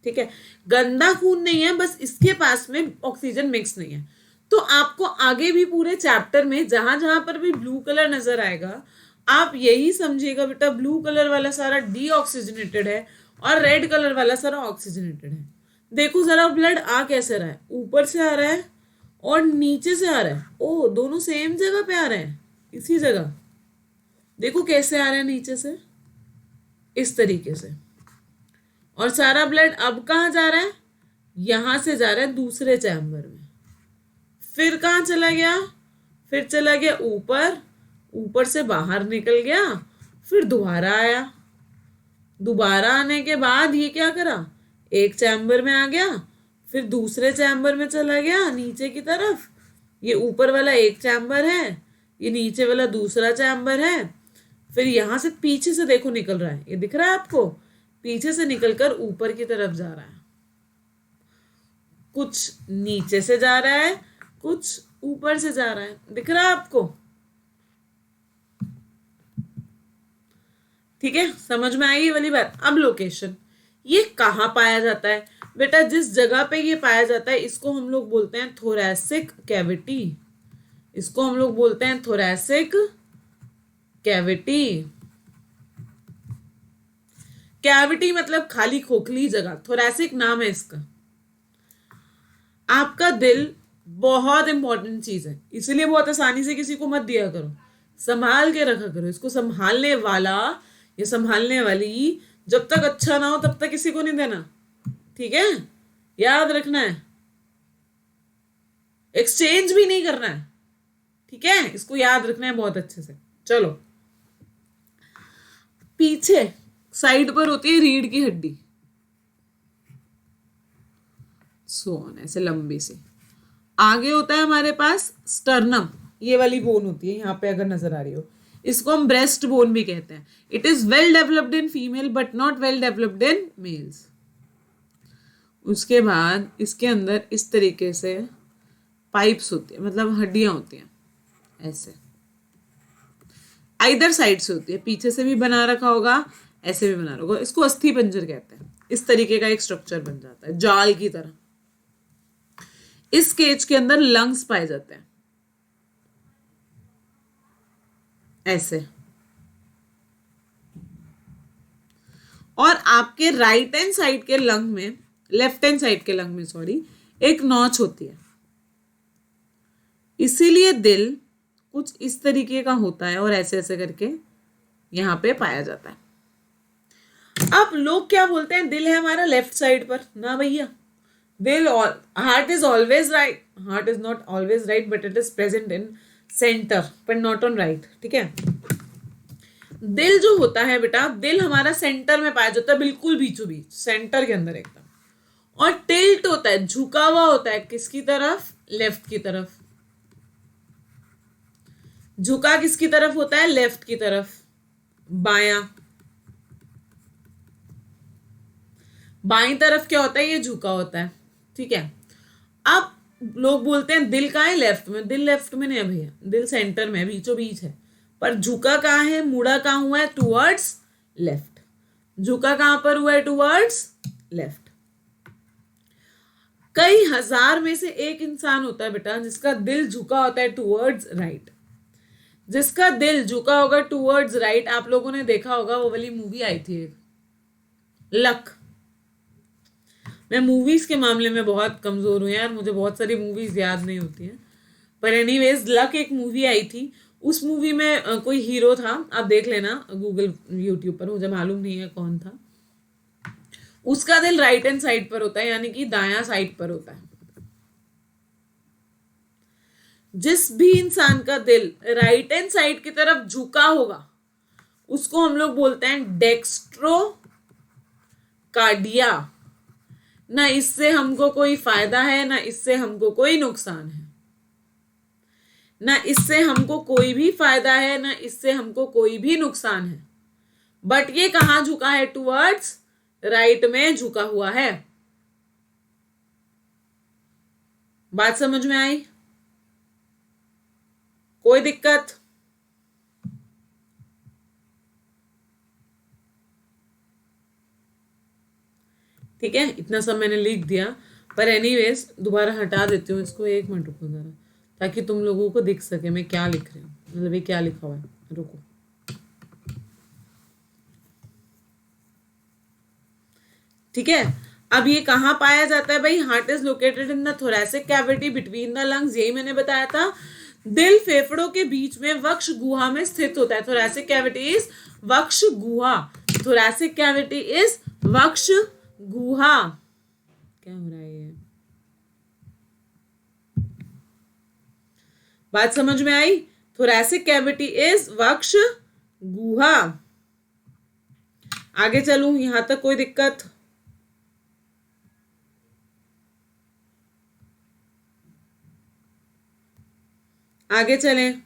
ठीक है? गंदा खून नहीं है, बस इसके पास में ऑक्सीजन मिक्स नहीं है। तो आपको आगे भी पूरे चैप्टर में जहां जहां पर भी ब्लू कलर नजर आएगा, आप यही समझिएगा बेटा, ब्लू कलर वाला सारा डीऑक्सीजनेटेड है और रेड कलर वाला सारा ऑक्सीजनेटेड है। देखो जरा ब्लड आ कैसे रहा है, ऊपर से आ रहा है और नीचे से आ रहा है। ओ, दोनों सेम जगह पे आ रहे हैं, इसी जगह। देखो कैसे आ रहे हैं नीचे से, इस तरीके से। और सारा ब्लड अब कहाँ जा रहा है? यहां से जा रहा है दूसरे चैम्बर में। फिर कहाँ चला गया? फिर चला गया ऊपर, ऊपर से बाहर निकल गया, फिर दोबारा आया। दोबारा आने के बाद ये क्या करा? एक चैम्बर में आ गया, फिर दूसरे चैम्बर में चला गया नीचे की तरफ। ये ऊपर वाला एक चैम्बर है, ये नीचे वाला दूसरा चैम्बर है। फिर यहां से पीछे से देखो निकल रहा है, ये दिख रहा है आपको? पीछे से निकलकर ऊपर की तरफ जा रहा है। कुछ नीचे से जा रहा है, कुछ ऊपर से जा रहा है, दिख रहा है आपको? ठीक है, समझ में आई ये वाली बात? अब लोकेशन, ये कहाँ पाया जाता है बेटा? जिस जगह पे ये पाया जाता है इसको हम लोग बोलते हैं थोरैसिक कैविटी। इसको हम लोग बोलते हैं थोरैसिक कैविटी। कैविटी मतलब खाली खोखली जगह, थोरैसिक नाम है इसका। आपका दिल बहुत इंपॉर्टेंट चीज है, इसलिए बहुत आसानी से किसी को मत दिया करो, संभाल के रखा करो इसको। संभालने वाला या संभालने वाली जब तक अच्छा ना हो तब तक किसी को नहीं देना, ठीक है? याद रखना है, एक्सचेंज भी नहीं करना है, ठीक है? इसको याद रखना है बहुत अच्छे से। चलो पीछे साइड पर होती है रीढ़ की हड्डी, सोन ऐसे लंबी सी। आगे होता है हमारे पास स्टर्नम, ये वाली बोन होती है यहाँ पे अगर नजर आ रही हो, इसको हम ब्रेस्ट बोन भी कहते हैं। It is well developed in female but not well developed in males. उसके बाद इसके अंदर इस तरीके से पाइप्स होती है, मतलब हड्डियां होती हैं ऐसे, आइदर साइड से होती है, पीछे से भी बना रखा होगा, ऐसे भी बना रखा होगा, इसको अस्थि पंजर कहते हैं। इस तरीके का एक स्ट्रक्चर बन जाता है जाल की तरह। इस केज के अंदर लंग्स पाए जाते हैं ऐसे, और आपके राइट हैंड साइड के लंग में, लेफ्ट हैंड साइड के लंग में सॉरी, एक नॉच होती है। इसीलिए दिल कुछ इस तरीके का होता है और ऐसे ऐसे करके यहां पे पाया जाता है। अब लोग क्या बोलते हैं, दिल है हमारा लेफ्ट साइड पर। ना भैया, दिल, heart is always right, heart is not always right but it is present in centre पर नॉट ऑन राइट। ठीक है, दिल जो होता है बेटा, दिल हमारा सेंटर में पाया जाता है, बिल्कुल बीचों बीच सेंटर के अंदर एकदम। और टिल्ट होता है, झुका हुआ होता है, किसकी तरफ? लेफ्ट की तरफ। झुका किसकी तरफ होता है? लेफ्ट की तरफ। बायां, बाईं तरफ क्या होता है? ये झुका होता है। ठीक है, अब लोग बोलते हैं दिल कहाँ है? लेफ्ट में। दिल लेफ्ट में नहीं है भैया, दिल सेंटर में है, बीचों बीच है, पर झुका कहाँ है? मुड़ा कहाँ हुआ है? Towards left. झुका कहाँ पर हुआ है? Towards left. कई हजार में से एक इंसान होता है बेटा जिसका दिल झुका होता है टुवर्ड्स राइट। जिसका दिल झुका होगा टुवर्ड्स राइट, आप लोगों ने देखा होगा, वो वाली मूवी आई थी एक, लक। मैं मूवीज के मामले में बहुत कमजोर हूँ यार, मुझे बहुत सारी मूवीज याद नहीं होती हैं, पर एनीवेज लक एक मूवी आई थी। उस मूवी में कोई हीरो था, आप देख लेना गूगल यूट्यूब पर, मुझे मालूम नहीं है कौन था। उसका दिल राइट हैंड साइड पर होता है, यानी कि दायां साइड पर होता है। जिस भी इंसान का दिल राइट हैंड साइड की तरफ झुका होगा उसको हम लोग बोलते हैं डेक्स्ट्रो कार्डिया। ना इससे हमको कोई फायदा है, ना इससे हमको कोई नुकसान है। ना इससे हमको कोई भी फायदा है, ना इससे हमको कोई भी नुकसान है, बट ये कहां झुका है? टुवर्ड्स राइट में झुका हुआ है। बात समझ में आई? कोई दिक्कत? ठीक है, इतना सब मैंने लिख दिया, पर एनीवेज दोबारा हटा देती हूँ इसको। एक मिनट रुको जरा, ताकि तुम लोगों को दिख सके मैं क्या लिख रही हूँ, मतलब ये क्या लिखा हुआ है। रुको, ठीक है। अब ये कहाँ पाया जाता है भाई? Heart is located in the thoracic cavity between the lungs, यही मैंने बताया था। दिल फेफड़ों के बीच में वक्ष गुहा में स्थित होता है। थोरैसिक कैविटी इज वक्ष गुहा। थोरैसिक कैविटी इज वक्ष गुहा। क्या हो रहा है ये? बात समझ में आई? थोरैसिक कैविटी इज वक्ष गुहा। आगे चलूं, यहां तक कोई दिक्कत? आगे चलें।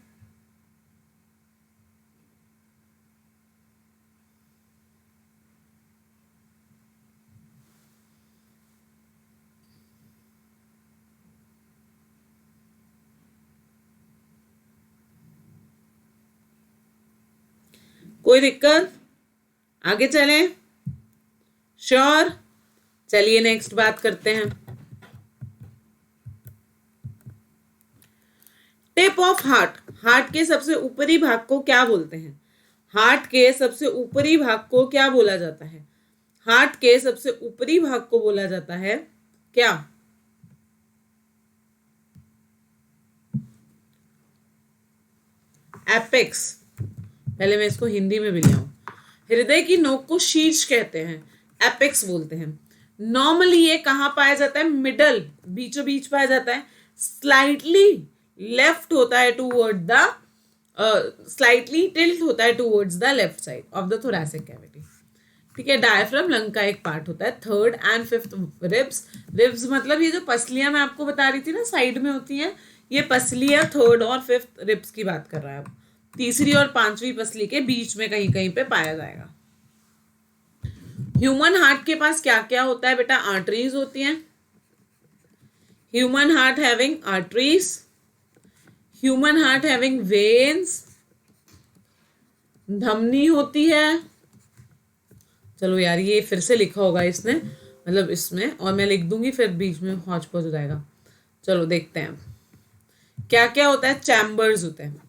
कोई दिक्कत? आगे चलें? श्योर? चलिए नेक्स्ट बात करते हैं। Tip of heart. हार्ट के सबसे ऊपरी भाग को क्या बोलते हैं? हार्ट के सबसे ऊपरी भाग को क्या बोला जाता है? हार्ट के सबसे ऊपरी भाग को बोला जाता है क्या? एपेक्स। पहले मैं इसको हिंदी में भी ले आऊं। हृदय की नोक को शीर्ष कहते हैं, एपेक्स बोलते हैं। नॉर्मली ये कहां पाया जाता है? मिडल, बीचों बीच पाया जाता है। स्लाइटली लेफ्ट होता है टूवर्ड द स्लाइटली टिल्ट होता है towards the left side of the thoracic cavity. ठीक है, डायफ्राम लंग का एक पार्ट होता है। Third and fifth ribs, ribs मतलब ये जो पसलियां मैं आपको बता रही थी ना साइड में होती हैं, ये पसलियां थर्ड और फिफ्थ रिब्स की बात कर रहा है। अब तीसरी और पांचवी पसली के बीच में कहीं कहीं पे पाया जाएगा। ह्यूमन हार्ट के पास क्या क्या होता है बेटा? आर्टरीज होती हैं। Human heart having arteries, human heart having veins, धमनी होती है। चलो यार ये फिर से लिखा होगा इसने, मतलब इसमें, और मैं लिख दूंगी फिर बीच में हौच पौच हो जाएगा। चलो देखते हैं क्या क्या होता है। चैम्बर्स होते हैं,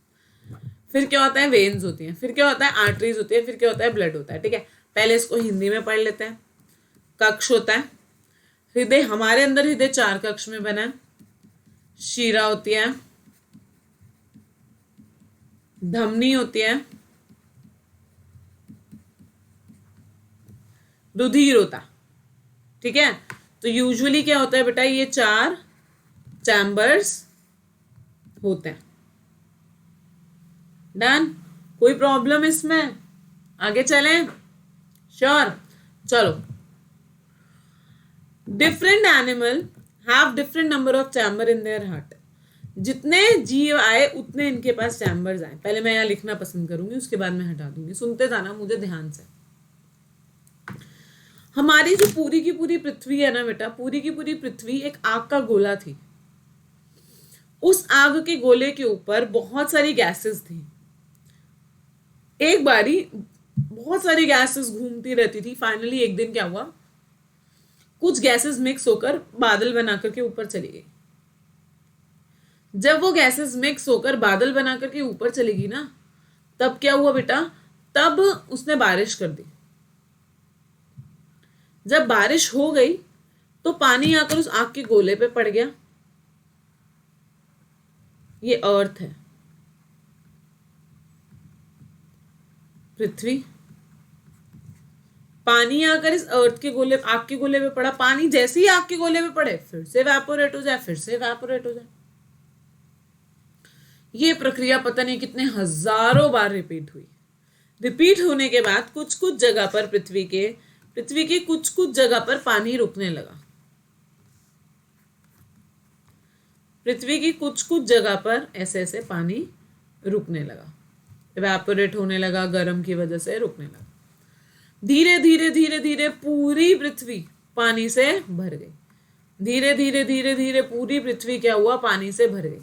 फिर क्या होता है? वेन्स होती हैं, फिर क्या होता है? आर्टरीज होती है, फिर क्या होता है? ब्लड होता है। ठीक है, पहले इसको हिंदी में पढ़ लेते हैं। कक्ष होता है, हृदय, हमारे अंदर हृदय 4 कक्ष में बना है। शिरा होती है, धमनी होती है, रुधिर होता। ठीक है, तो यूजुअली क्या होता है बेटा? ये 4 चैम्बर्स होते हैं। डन? कोई प्रॉब्लम इसमें? आगे चलें? श्योर। चलो, different animal have different number of chamber in their heart. जितने जीव आए उतने इनके पास चैम्बर्स आए। पहले मैं यहाँ लिखना पसंद करूंगी, उसके बाद मैं हटा दूंगी। सुनते जाना मुझे ध्यान से। हमारी जो पूरी की पूरी पृथ्वी है ना बेटा, पूरी की पूरी पृथ्वी एक आग का गोला थी। उस आग के गोले के ऊपर बहुत सारी गैसेस थी। एक बारी बहुत सारी गैसेस घूमती रहती थी। फाइनली एक दिन क्या हुआ, कुछ गैसेस मिक्स होकर बादल बनाकर के ऊपर चली गई। जब वो गैसेस मिक्स होकर बादल बनाकर के ऊपर चलेगी ना, तब क्या हुआ बेटा? तब उसने बारिश कर दी। जब बारिश हो गई तो पानी आकर उस आग के गोले पे पड़ गया। ये अर्थ है, पृथ्वी। पानी आकर इस अर्थ के गोले, आग के गोले पे पड़ा। पानी जैसे ही आग के गोले पे पड़े फिर से एवापोरेट हो जाए, फिर से एवापोरेट हो जाए। ये प्रक्रिया पता नहीं कितने हजारों बार रिपीट हुई। रिपीट होने के बाद कुछ कुछ जगह पर पृथ्वी के कुछ कुछ जगह पर पानी रुकने लगा। पृथ्वी की कुछ कुछ जगह पर ऐसे ऐसे पानी रुकने लगा, इवेपोरेट होने लगा, गर्म की वजह से रुकने लगा। धीरे धीरे धीरे धीरे पूरी पृथ्वी पानी से भर गई। धीरे धीरे धीरे धीरे पूरी पृथ्वी क्या हुआ? पानी से भर गई।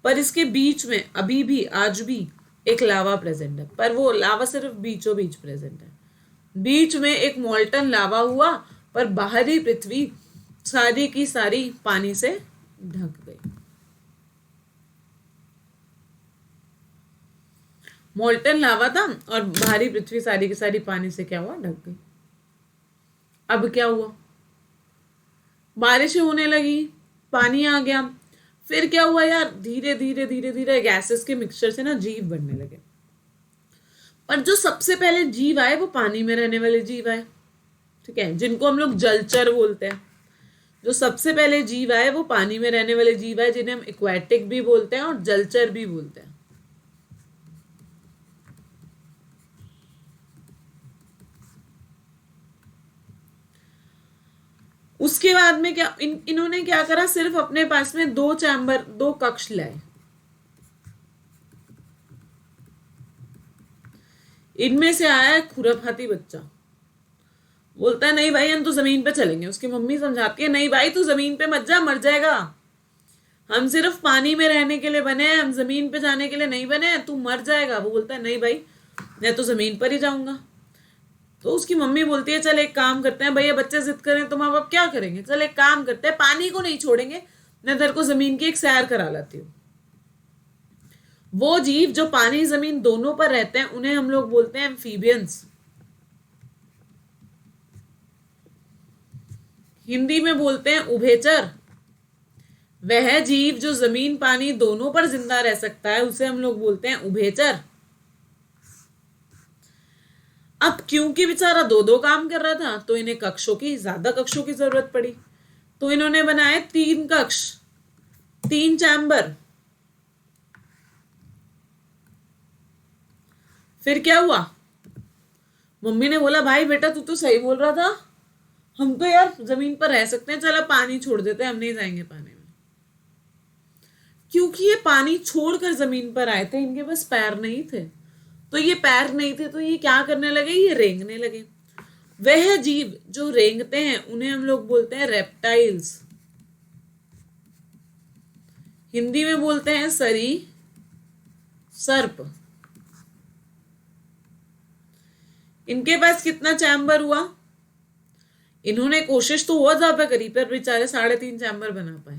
पर इसके बीच में अभी भी, आज भी एक लावा प्रेजेंट है, पर वो लावा सिर्फ बीचों बीच प्रेजेंट है। बीच में एक मोल्टन लावा हुआ, पर बाहरी पृथ्वी सारी की सारी पानी से ढक गई। मोल्टन लावा था और बाहरी पृथ्वी सारी की सारी पानी से क्या हुआ? ढक गई। अब क्या हुआ? बारिश होने लगी, पानी आ गया। फिर क्या हुआ यार? धीरे धीरे धीरे धीरे गैसेस के मिक्सचर से ना जीव बनने लगे। पर जो सबसे पहले जीव आए वो पानी में रहने वाले जीव आए। ठीक है, जिनको हम लोग जलचर बोलते हैं। जो सबसे पहले जीव आए वो पानी में रहने वाले जीव आए, जिन्हें हम एक्वेटिक भी बोलते हैं और जलचर भी बोलते हैं। उसके बाद में क्या इन्होंने क्या करा? सिर्फ अपने पास में 2 चैम्बर, 2 कक्ष लाए। इनमें से आया है खुराफाती बच्चा, बोलता है नहीं भाई हम तो जमीन पे चलेंगे। उसकी मम्मी समझाती है नहीं भाई तू जमीन पे मत जा, मर जाएगा। हम सिर्फ पानी में रहने के लिए बने हैं, हम जमीन पे जाने के लिए नहीं बने हैं, तू मर जाएगा। वो बोलता है नहीं भाई मैं तो जमीन पर ही जाऊंगा। तो उसकी मम्मी बोलती है चल एक काम करते हैं, भैया बच्चे जिद करें तो माँ बाप क्या करेंगे, चल एक काम करते हैं पानी को नहीं छोड़ेंगे, मैं तेरे को जमीन की एक सैर करा लाती हूँ। वो जीव जो पानी जमीन दोनों पर रहते हैं उन्हें हम लोग बोलते हैं एम्फीबियंस। हिंदी में बोलते हैं उभयचर। वह जीव जो जमीन पानी दोनों पर जिंदा रह सकता है उसे हम लोग बोलते हैं उभयचर। अब क्योंकि बेचारा 2-2 काम कर रहा था तो इन्हें ज्यादा कक्षों की जरूरत पड़ी, तो इन्होंने बनाए 3 कक्ष, 3 चैम्बर। फिर क्या हुआ, मम्मी ने बोला भाई बेटा तू तो सही बोल रहा था, हम तो यार जमीन पर रह सकते हैं, चलो पानी छोड़ देते हैं, हम नहीं जाएंगे पानी में। क्योंकि ये पानी छोड़कर जमीन पर आए थे, इनके पास पैर नहीं थे, तो ये पैर नहीं थे तो ये क्या करने लगे, ये रेंगने लगे। वह जीव जो रेंगते हैं उन्हें हम लोग बोलते हैं रेप्टाइल्स, हिंदी में बोलते हैं सरी सर्प। इनके पास कितना चैम्बर हुआ, इन्होंने कोशिश तो बहुत ज्यादा करी पर बेचारे 3.5 चैम्बर बना पाए।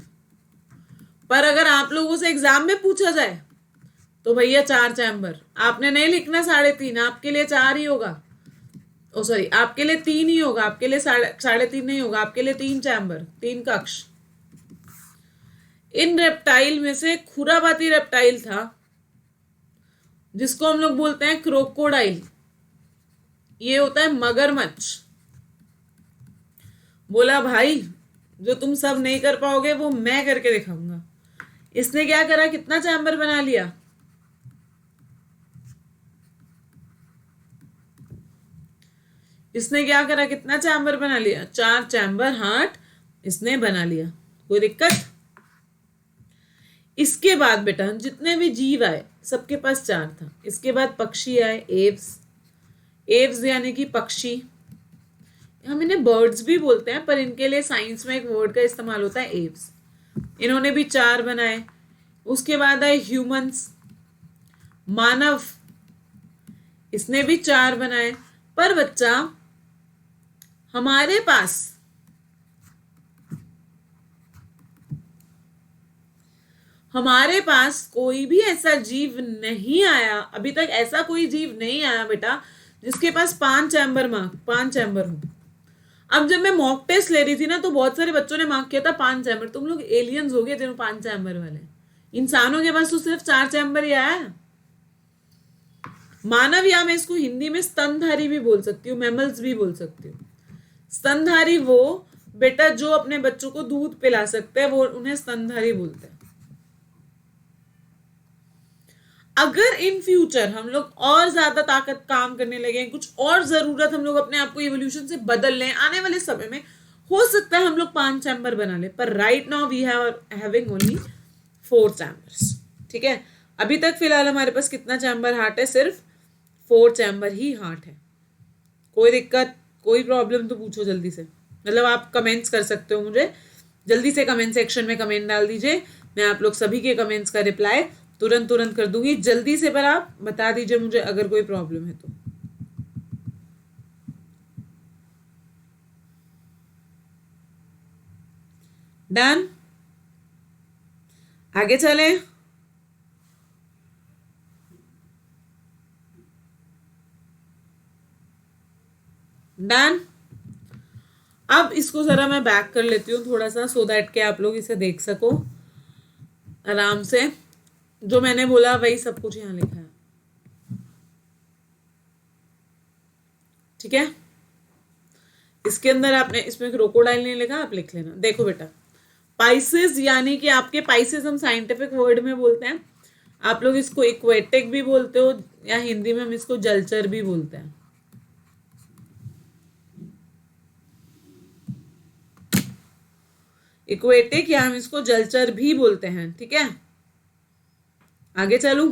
पर अगर आप लोगों से एग्जाम में पूछा जाए तो भैया 4 चैम्बर, आपने नहीं लिखना 3.5, आपके लिए 4 ही होगा, ओ सॉरी आपके लिए 3 ही होगा, आपके लिए 3.5 नहीं होगा, आपके लिए 3 चैम्बर, 3 कक्ष। इन रेप्टाइल में से खुराबाती रेप्टाइल था जिसको हम लोग बोलते हैं क्रोकोडाइल, ये होता है मगरमच्छ। बोला भाई जो तुम सब नहीं कर पाओगे वो मैं करके दिखाऊंगा। इसने क्या करा, कितना चैम्बर बना लिया, इसने क्या करा, कितना चैम्बर बना लिया, 4 चैम्बर हार्ट इसने बना लिया। कोई दिक्कत। इसके बाद बेटा जितने भी जीव आए सबके पास 4 था। इसके बाद पक्षी आए, एव्स, एव्स यानी कि पक्षी, हम इन्हें बर्ड्स भी बोलते हैं पर इनके लिए साइंस में एक वर्ड का इस्तेमाल होता है एव्स। इन्होंने भी 4 बनाए। उसके बाद आए ह्यूमंस, मानव, इसने भी 4 बनाए। पर बच्चा हमारे पास कोई भी ऐसा जीव नहीं आया अभी तक, ऐसा कोई जीव नहीं आया बेटा जिसके पास 5 चैम्बर हो। अब जब मैं मॉक टेस्ट ले रही थी ना तो बहुत सारे बच्चों ने मार्क किया था 5 चैम्बर। तुम लोग एलियंस हो गए जिन्होंने 5 चैम्बर वाले, इंसानों के पास तो सिर्फ 4 चैम्बर ही आया है। मानव, या मैं इसको हिंदी में स्तनधारी भी बोल सकती हूँ, मैमल्स भी बोल सकती हूँ। स्तनधारी वो बेटा जो अपने बच्चों को दूध पिला सकते हैं, वो उन्हें स्तनधारी बोलते हैं। अगर इन फ्यूचर हम लोग और ज्यादा ताकत काम करने लगे, कुछ और जरूरत हम लोग अपने आप को इवोल्यूशन से बदल लें, आने वाले समय में हो सकता है हम लोग 5 चैम्बर बना ले, पर right now we having only 4 chambers. ठीक है, अभी तक फिलहाल हमारे पास कितना चैम्बर हार्ट है, सिर्फ 4 चैम्बर ही हार्ट है। कोई दिक्कत, कोई प्रॉब्लम तो पूछो जल्दी से, मतलब आप कमेंट्स कर सकते हो, मुझे जल्दी से कमेंट सेक्शन में कमेंट डाल दीजिए, मैं आप लोग सभी के कमेंट्स का रिप्लाई तुरंत कर दूंगी जल्दी से। पर आप बता दीजिए मुझे अगर कोई प्रॉब्लम है तो। डन, आगे चले। डन, अब इसको जरा मैं बैक कर लेती हूँ थोड़ा सा, सो दैट के आप लोग इसे देख सको आराम से। जो मैंने बोला वही सब कुछ यहाँ लिखा है, ठीक है। इसके अंदर आपने, इसमें क्रोकोडाइल नहीं लिखा, आप लिख लेना। देखो बेटा, पाइसेस यानी कि आपके पाइसेस हम साइंटिफिक वर्ड में बोलते हैं, आप लोग इसको इक्वेटिक भी बोलते हो, या हिंदी में हम इसको जलचर भी बोलते हैं। इक्वेटिक या हम इसको जलचर भी बोलते हैं, ठीक है। आगे चलूं,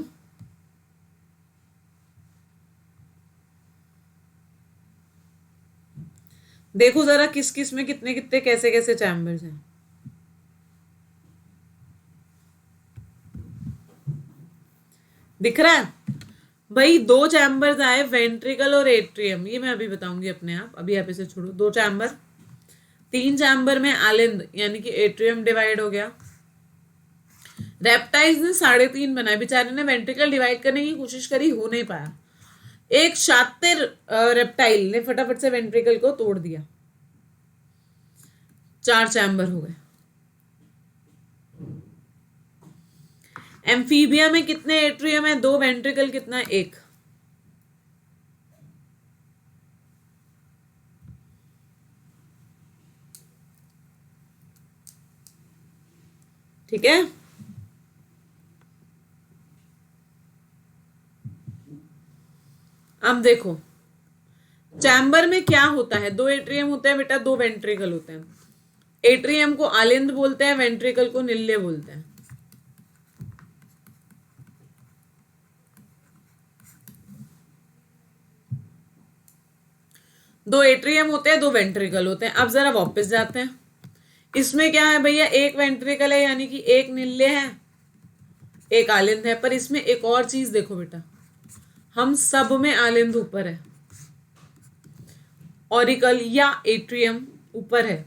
देखो जरा किस किस में कितने कितने कैसे कैसे चैम्बर्स हैं। दिख रहा है भाई, 2 चैम्बर्स आए, वेंट्रिकल और एट्रियम, ये मैं अभी बताऊंगी अपने आप, अभी आप इसे छोड़ो। 2 चैम्बर, 3 चैम्बर में आलिंद यानी कि एट्रियम डिवाइड हो गया। रेप्टाइल्स ने 3.5 बनाए, बेचारे ने वेंट्रिकल डिवाइड करने की कोशिश करी, हो नहीं पाया। एक शातिर रेप्टाइल ने फटाफट से वेंट्रिकल को तोड़ दिया, 4 चैम्बर हो गए। एम्फीबिया में कितने एट्रियम है, 2 वेंट्रिकल, कितना, 1। ठीक है, अब देखो चैम्बर में क्या होता है, दो एट्रियम होते हैं बेटा, दो वेंट्रिकल होते हैं। एट्रियम को आलिंद बोलते हैं, वेंट्रिकल को निल्ले बोलते हैं। दो एट्रियम होते हैं, दो वेंट्रिकल होते हैं। अब जरा वापस जाते हैं, इसमें क्या है भैया, एक वेंट्रिकल है यानी कि एक निल्ले है, एक आलिंद है। पर इसमें एक और चीज देखो बेटा, हम सब में आलिंद ऊपर है, ऑरिकल या एट्रियम ऊपर है,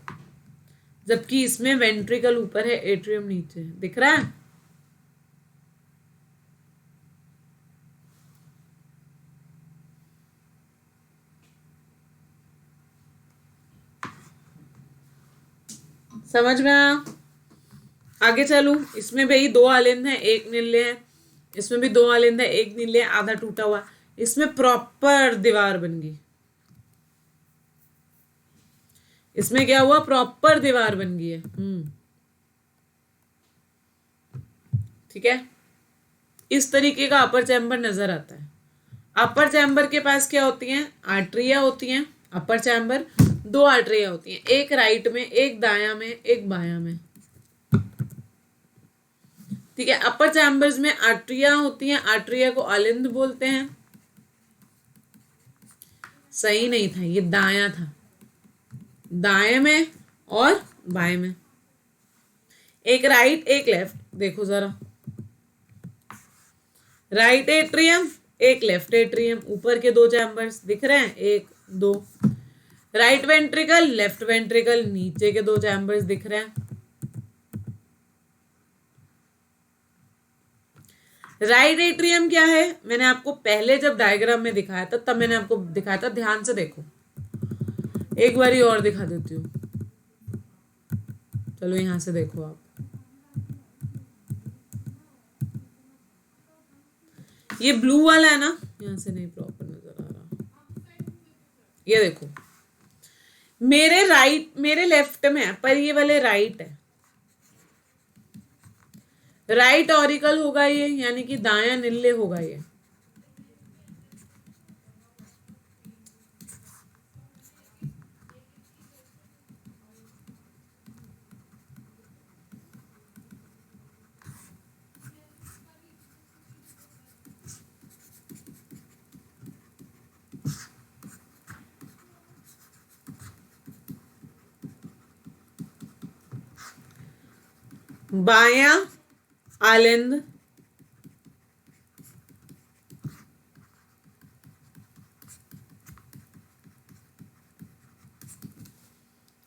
जबकि इसमें वेंट्रिकल ऊपर है, एट्रियम नीचे है। दिख रहा है? समझ में आया? आगे चलूं, इसमें भाई दो आलिंद है, एक निल्ले है, इसमें भी दो आलिंद है, एक निल्ले है, आधा टूटा हुआ। इसमें प्रॉपर दीवार बन गई। इसमें क्या हुआ, प्रॉपर दीवार बन गई है। ठीक है, इस तरीके का अपर चैम्बर नजर आता है। अपर चैम्बर के पास क्या होती हैं, आर्टरिया होती हैं। अपर चैम्बर दो आर्टरिया होती हैं, एक राइट में, एक दाया में, एक बाया में। ठीक है, अपर चैम्बर्स में आर्टरिया होती हैं, आर्टरिया को आलिंद बोलते हैं। सही नहीं था, ये दाया था, दाएं में और बाएं में, एक राइट एक लेफ्ट। देखो जरा, राइट एट्रियम, एक लेफ्ट एट्रियम, ऊपर के दो चैम्बर्स दिख रहे हैं, एक दो। राइट वेंट्रिकल, लेफ्ट वेंट्रिकल, नीचे के दो चैम्बर्स दिख रहे हैं। राइट एट्रियम क्या है, मैंने आपको पहले जब डायग्राम में दिखाया था तब मैंने आपको दिखाया था, ध्यान से देखो, एक बारी और दिखा देती हूँ। चलो यहां से देखो आप, ये ब्लू वाला है ना, यहां से नहीं प्रॉपर नजर आ रहा। ये देखो, मेरे राइट, मेरे लेफ्ट में है, पर ये वाले राइट है। राइट ऑरिकल होगा ये, यानी कि दाया निल्ले होगा ये। बाया आलिंद,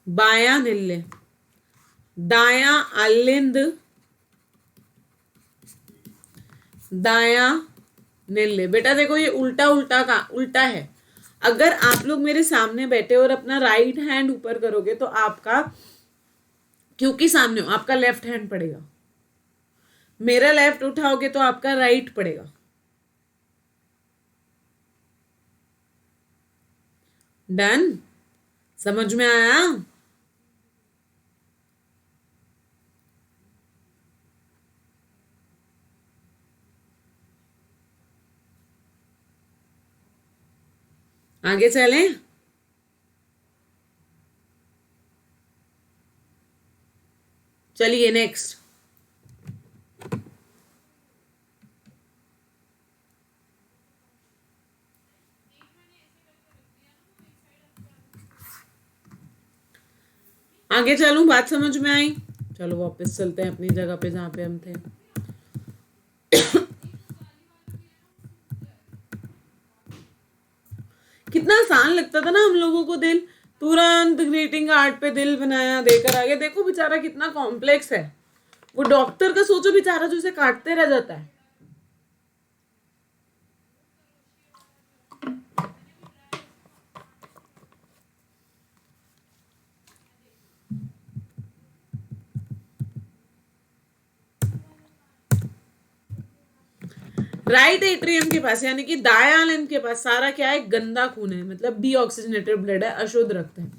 बाया निल्ले, दाया आलिंद, दाया निल्ले। बेटा देखो, ये उल्टा उल्टा का उल्टा है। अगर आप लोग मेरे सामने बैठे और अपना राइट हैंड ऊपर करोगे तो आपका, क्योंकि सामने हो, आपका लेफ्ट हैंड पड़ेगा। मेरा लेफ्ट उठाओगे तो आपका राइट पड़ेगा। डन? समझ में आया? आगे चलें? चलिए नेक्स्ट। आगे चलूं, बात समझ में आई? चलो वापस चलते हैं अपनी जगह पे जहां पे हम थे। कितना आसान लगता था ना हम लोगों को दिल, तुरंत ग्रीटिंग कार्ड पे दिल बनाया, देकर आ गया। देखो बेचारा कितना कॉम्प्लेक्स है। वो डॉक्टर का सोचो, बेचारा जो इसे काटते रह जाता है। राइट एट्रियम के पास यानी कि दाया आलिंद के पास सारा क्या है, गंदा खून है, मतलब बी ऑक्सीजनेटेड ब्लड है, अशुद्ध रक्त है।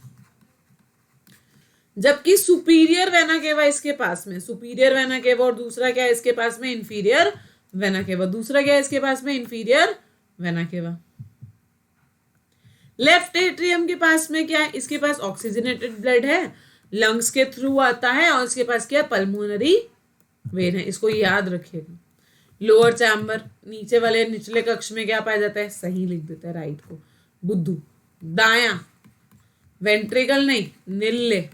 जबकि सुपीरियर वेना केवा इसके पास में, सुपीरियर वेना केवा, और दूसरा क्या है इसके पास में, इंफीरियर वेना केवा। दूसरा क्या है इसके पास में, inferior vena cava. Left atrium के पास में क्या है, इसके पास ऑक्सीजनेटेड ब्लड है, लंग्स के थ्रू आता है, और इसके पास क्या है, पल्मोनरी वेन है। इसको याद रखिएगा। लोअर चैम्बर, नीचे वाले निचले कक्ष में क्या पाया जाता है, सही लिख देता है, राइट को बुद्धू। दाया वेंट्रिकल नहीं, निल्ले।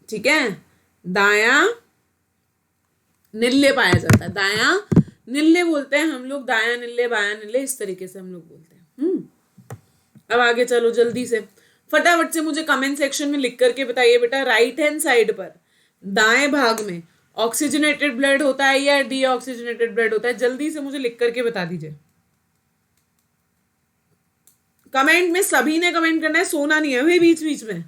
ठीक है, दाया निल्ले पाया जाता है, दाया निल्ले बोलते हैं हम लोग, दाया निल्ले बाया निल्ले, इस तरीके से हम लोग बोलते हैं। अब आगे चलो जल्दी से, फटाफट से मुझे कमेंट सेक्शन में लिख करके बताइए बेटा, राइट हैंड साइड पर दाएं भाग में ऑक्सीजनेटेड ब्लड होता है या डीऑक्सीजनेटेड ब्लड होता है? जल्दी से मुझे लिख करके बता दीजिए। कमेंट में सभी ने कमेंट करना है, सोना नहीं है भाई बीच बीच में।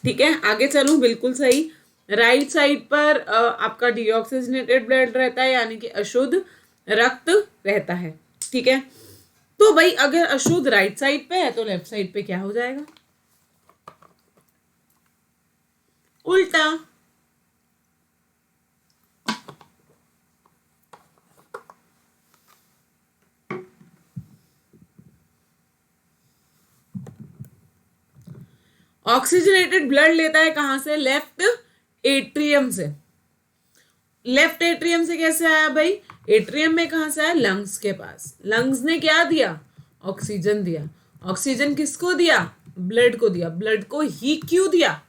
ठीक है, आगे चलूं, बिल्कुल सही। राइट साइड पर आपका डीऑक्सीजनेटेड ब्लड रहता है, यानी कि अशुद्ध रक्त रहता है। ठीक है, तो भाई अगर अशुद्ध राइट साइड पे है तो लेफ्ट साइड पे क्या हो जाएगा, उल्टा। ऑक्सीजनेटेड ब्लड लेता है कहां से, लेफ्ट एट्रियम से। लेफ्ट एट्रियम से कैसे आया भाई, एट्रियम में कहां से आया, लंग्स के पास। लंग्स ने क्या दिया, ऑक्सीजन दिया। ऑक्सीजन किसको दिया, ब्लड को दिया। ब्लड को ही क्यों दिया,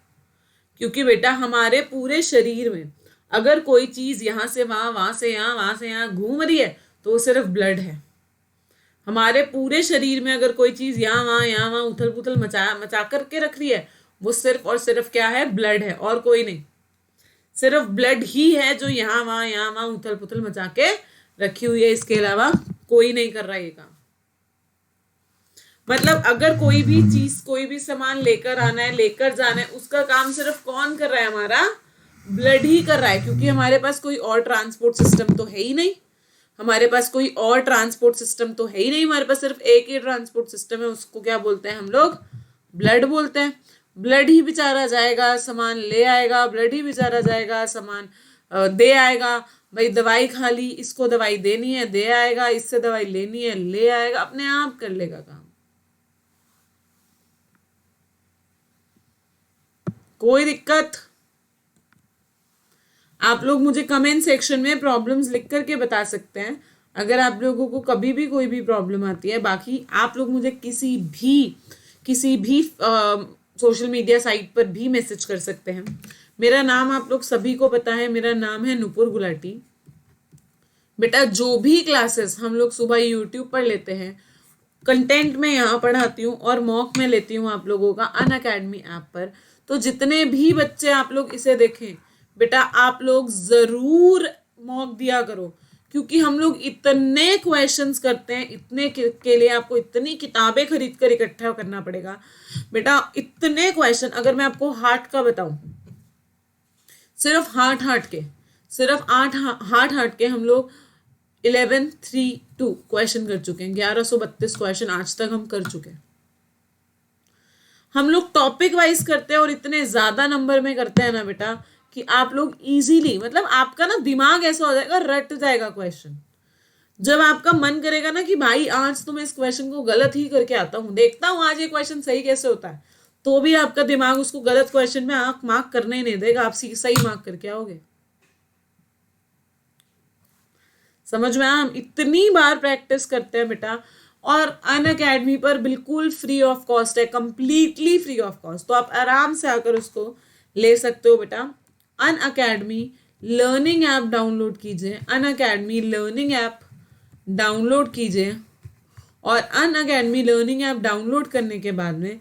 क्योंकि बेटा हमारे पूरे शरीर में अगर कोई चीज यहां से वहां, वहां से यहां, वहां से यहां घूम रही है तो वो सिर्फ ब्लड है। हमारे पूरे शरीर में अगर कोई चीज यहाँ वहां उथल पुथल मचा करके रख रही है, वो सिर्फ और सिर्फ क्या है, ब्लड है, और कोई नहीं। सिर्फ ब्लड ही है जो यहाँ वहां उथल पुथल मचा के रखी हुई है, इसके अलावा कोई नहीं कर रहा ये काम। मतलब अगर कोई भी चीज, कोई भी सामान लेकर आना है, लेकर जाना है, उसका काम सिर्फ कौन कर रहा है, हमारा ब्लड ही कर रहा है, क्योंकि हमारे पास कोई और ट्रांसपोर्ट सिस्टम तो है ही नहीं। हमारे पास कोई और ट्रांसपोर्ट सिस्टम तो है ही नहीं, हमारे पास सिर्फ एक ही ट्रांसपोर्ट सिस्टम है, उसको क्या बोलते हैं हम लोग, ब्लड बोलते हैं। ब्लड ही बेचारा जाएगा, सामान ले आएगा, ब्लड ही बेचारा जाएगा, सामान दे आएगा। भाई दवाई खा ली, इसको दवाई देनी है, दे आएगा, इससे दवाई लेनी है, ले आएगा, अपने आप कर लेगा काम, कोई दिक्कत। आप लोग मुझे कमेंट सेक्शन में प्रॉब्लम्स लिख करके बता सकते हैं अगर आप लोगों को कभी भी कोई भी प्रॉब्लम आती है। बाकी आप लोग मुझे किसी भी सोशल मीडिया साइट पर भी मैसेज कर सकते हैं। मेरा नाम आप लोग सभी को पता है, मेरा नाम है नुपुर गुलाटी। बेटा जो भी क्लासेस हम लोग सुबह यूट्यूब पर लेते हैं, कंटेंट में यहाँ पढ़ाती हूँ और मॉक में लेती हूँ आप लोगों का अनअकैडमी ऐप पर। तो जितने भी बच्चे आप लोग इसे देखें, बेटा आप लोग जरूर मॉक दिया करो, क्योंकि हम लोग इतने क्वेश्चंस करते हैं, इतने के लिए आपको इतनी किताबें खरीद कर इकट्ठा करना पड़ेगा। बेटा इतने क्वेश्चन, अगर मैं आपको हार्ट का बताऊं, सिर्फ हार्ट के, सिर्फ हार्ट के हम लोग 1132 क्वेश्चन कर चुके हैं, 1132 क्वेश्चन आज तक हम कर चुके हैं। हम लोग टॉपिक वाइज करते हैं और इतने ज्यादा नंबर में करते हैं ना बेटा, कि आप लोग इजीली, मतलब आपका ना दिमाग ऐसा हो जाएगा, रट जाएगा क्वेश्चन। जब आपका मन करेगा ना कि भाई आज तो मैं इस क्वेश्चन को गलत ही करके आता हूँ, देखता हूँ आज ये क्वेश्चन सही कैसे होता है, तो भी आपका दिमाग उसको गलत क्वेश्चन में आंख मार्क करने ही नहीं देगा, आप सही मार्क करके आओगे। समझ में आया? हम इतनी बार प्रैक्टिस करते हैं बेटा, और अनअकैडमी पर बिल्कुल फ्री ऑफ कॉस्ट है, कंप्लीटली फ्री ऑफ कॉस्ट, तो आप आराम से आकर उसको ले सकते हो बेटा। अनअकैडमी लर्निंग ऐप डाउनलोड कीजिए, अनअकैडमी लर्निंग ऐप डाउनलोड कीजिए, और अनअकैडमी लर्निंग ऐप डाउनलोड करने के बाद में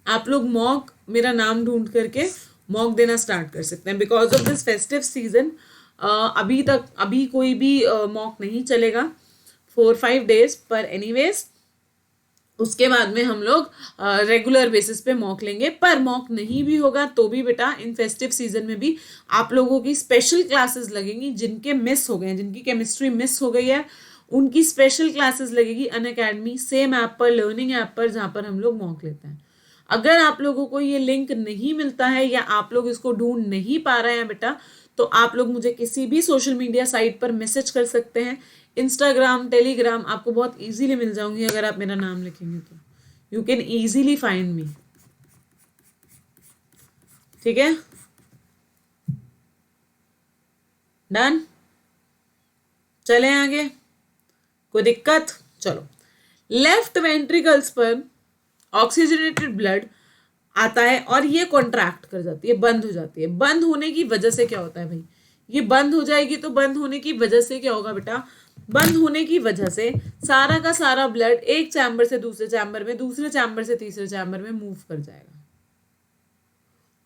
आप लोग मॉक, मेरा नाम ढूंढ करके मॉक देना स्टार्ट कर सकते हैं। Because of this festive season अभी कोई भी मॉक नहीं चलेगा 4-5 डेज पर। एनीवेज उसके बाद में हम लोग रेगुलर बेसिस पे मॉक लेंगे। पर मॉक नहीं भी होगा तो भी बेटा इन फेस्टिव सीजन में भी आप लोगों की स्पेशल क्लासेस लगेंगी। जिनके मिस हो गए हैं, जिनकी केमिस्ट्री मिस हो गई है, उनकी स्पेशल क्लासेस लगेगी अनअकैडमी सेम ऐप पर, लर्निंग ऐप पर, जहाँ पर हम लोग मॉक लेते हैं। अगर आप लोगों को ये लिंक नहीं मिलता है या आप लोग इसको ढूंढ नहीं पा रहे हैं बेटा, तो आप लोग मुझे किसी भी सोशल मीडिया साइट पर मैसेज कर सकते हैं। इंस्टाग्राम, टेलीग्राम आपको बहुत इजीली मिल जाऊंगी। अगर आप मेरा नाम लिखेंगे तो you can easily find me. ठीक है, डन, चले आगे, कोई दिक्कत? चलो, लेफ्ट वेंट्रिकल्स पर ऑक्सीजनेटेड ब्लड आता है और ये कॉन्ट्रैक्ट कर जाती है, बंद हो जाती है। बंद होने की वजह से क्या होता है भाई? ये बंद हो जाएगी तो बंद होने की वजह से क्या होगा बेटा? बंद होने की वजह से सारा का सारा ब्लड एक चैम्बर से दूसरे चैम्बर में, दूसरे चैम्बर से तीसरे चैम्बर में मूव कर जाएगा।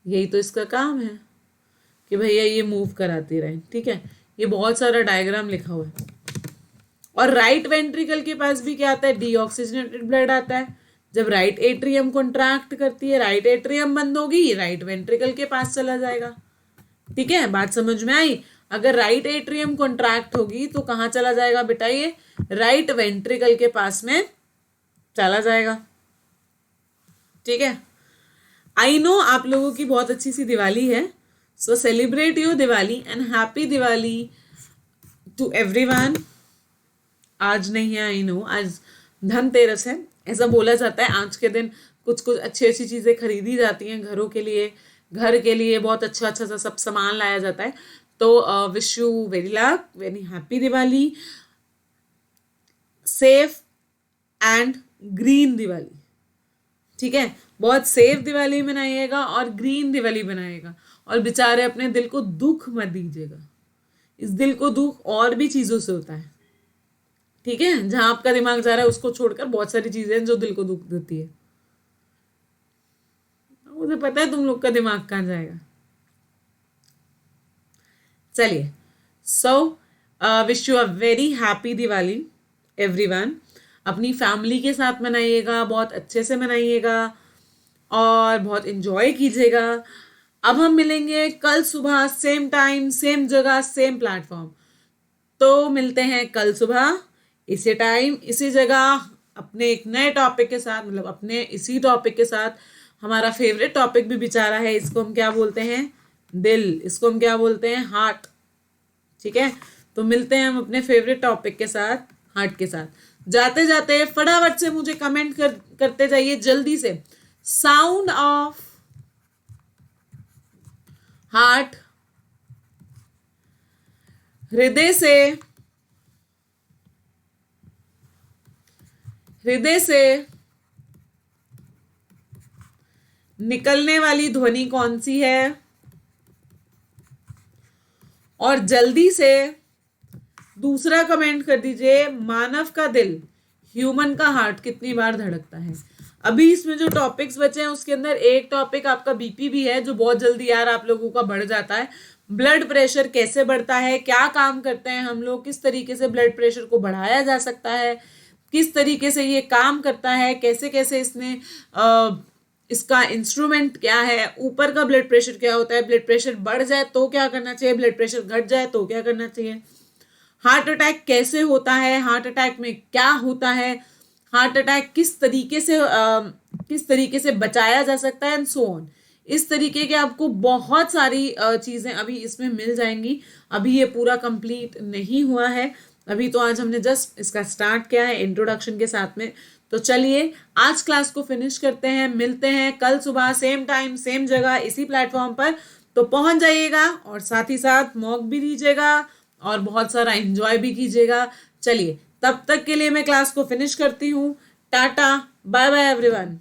यही तो इसका काम है कि भैया ये मूव कराती रहे। ठीक है, ये बहुत सारा डायग्राम लिखा हुआ है। और राइट वेंट्रिकल के पास भी क्या आता है? डीऑक्सीजनेटेड ब्लड आता है। जब राइट एट्रियम कॉन्ट्रैक्ट करती है, राइट एट्रियम बंद होगी, राइट वेंट्रिकल के पास चला जाएगा। ठीक है, बात समझ में आई? अगर राइट एट्रियम कॉन्ट्रैक्ट होगी तो कहाँ चला जाएगा बेटा? ये राइट वेंट्रिकल के पास में चला जाएगा। ठीक है, आई नो आप लोगों की बहुत अच्छी सी दिवाली है, so celebrate your Diwali and happy Diwali to everyone. आज नहीं है, आई नो, आज धनतेरस है। ऐसा बोला जाता है आज के दिन कुछ कुछ अच्छी अच्छी चीज़ें खरीदी जाती हैं घरों के लिए, घर के लिए बहुत अच्छा अच्छा सा सब सामान लाया जाता है। तो wish you very luck, very happy Diwali, safe and green Diwali. ठीक है, बहुत सेफ दिवाली मनाइएगा और ग्रीन दिवाली बनाइएगा। और बेचारे अपने दिल को दुख मत दीजिएगा, इस दिल को दुख और भी चीज़ों से होता है। ठीक है, जहां आपका दिमाग जा रहा है उसको छोड़कर बहुत सारी चीजें हैं जो दिल को दुख देती है। मुझे पता है तुम लोग का दिमाग कहाँ जाएगा। चलिए, so wish you a very happy Diwali everyone. अपनी फैमिली के साथ मनाइएगा, बहुत अच्छे से मनाइएगा और बहुत इंजॉय कीजिएगा। अब हम मिलेंगे कल सुबह, सेम टाइम, सेम जगह, सेम प्लेटफॉर्म। तो मिलते हैं कल सुबह इसी टाइम, इसी जगह, अपने एक नए टॉपिक के साथ, मतलब अपने इसी टॉपिक के साथ। हमारा फेवरेट टॉपिक भी बेचारा है, इसको हम क्या बोलते हैं? दिल। इसको हम क्या बोलते हैं? हार्ट। ठीक है, तो मिलते हैं हम अपने फेवरेट टॉपिक के साथ, हार्ट के साथ। जाते जाते फटाफट से मुझे कमेंट करते जाइए जल्दी से। साउंड ऑफ हार्ट, हृदय से निकलने वाली ध्वनि कौन सी है? और जल्दी से दूसरा कमेंट कर दीजिए, मानव का दिल, ह्यूमन का हार्ट कितनी बार धड़कता है? अभी इसमें जो टॉपिक्स बचे हैं उसके अंदर एक टॉपिक आपका बीपी भी है, जो बहुत जल्दी यार आप लोगों का बढ़ जाता है। ब्लड प्रेशर कैसे बढ़ता है, क्या काम करते हैं हम लोग, किस तरीके से ब्लड प्रेशर को बढ़ाया जा सकता है, किस तरीके से ये काम करता है, कैसे कैसे इसका इंस्ट्रूमेंट क्या है, ऊपर का ब्लड प्रेशर क्या होता है, ब्लड प्रेशर बढ़ जाए तो क्या करना चाहिए, ब्लड प्रेशर घट जाए तो क्या करना चाहिए, हार्ट अटैक कैसे होता है, हार्ट अटैक में क्या होता है, हार्ट अटैक किस तरीके से बचाया जा सकता है, एंड सो ऑन। इस तरीके के आपको बहुत सारी चीज़ें अभी इसमें मिल जाएंगी। अभी ये पूरा कंप्लीट नहीं हुआ है, अभी तो आज हमने जस्ट इसका स्टार्ट किया है इंट्रोडक्शन के साथ में। तो चलिए आज क्लास को फिनिश करते हैं, मिलते हैं कल सुबह सेम टाइम सेम जगह इसी प्लेटफॉर्म पर। तो पहुंच जाइएगा और साथ ही साथ मॉक भी दीजिएगा और बहुत सारा एंजॉय भी कीजिएगा। चलिए तब तक के लिए मैं क्लास को फिनिश करती हूँ। Tata, bye bye everyone.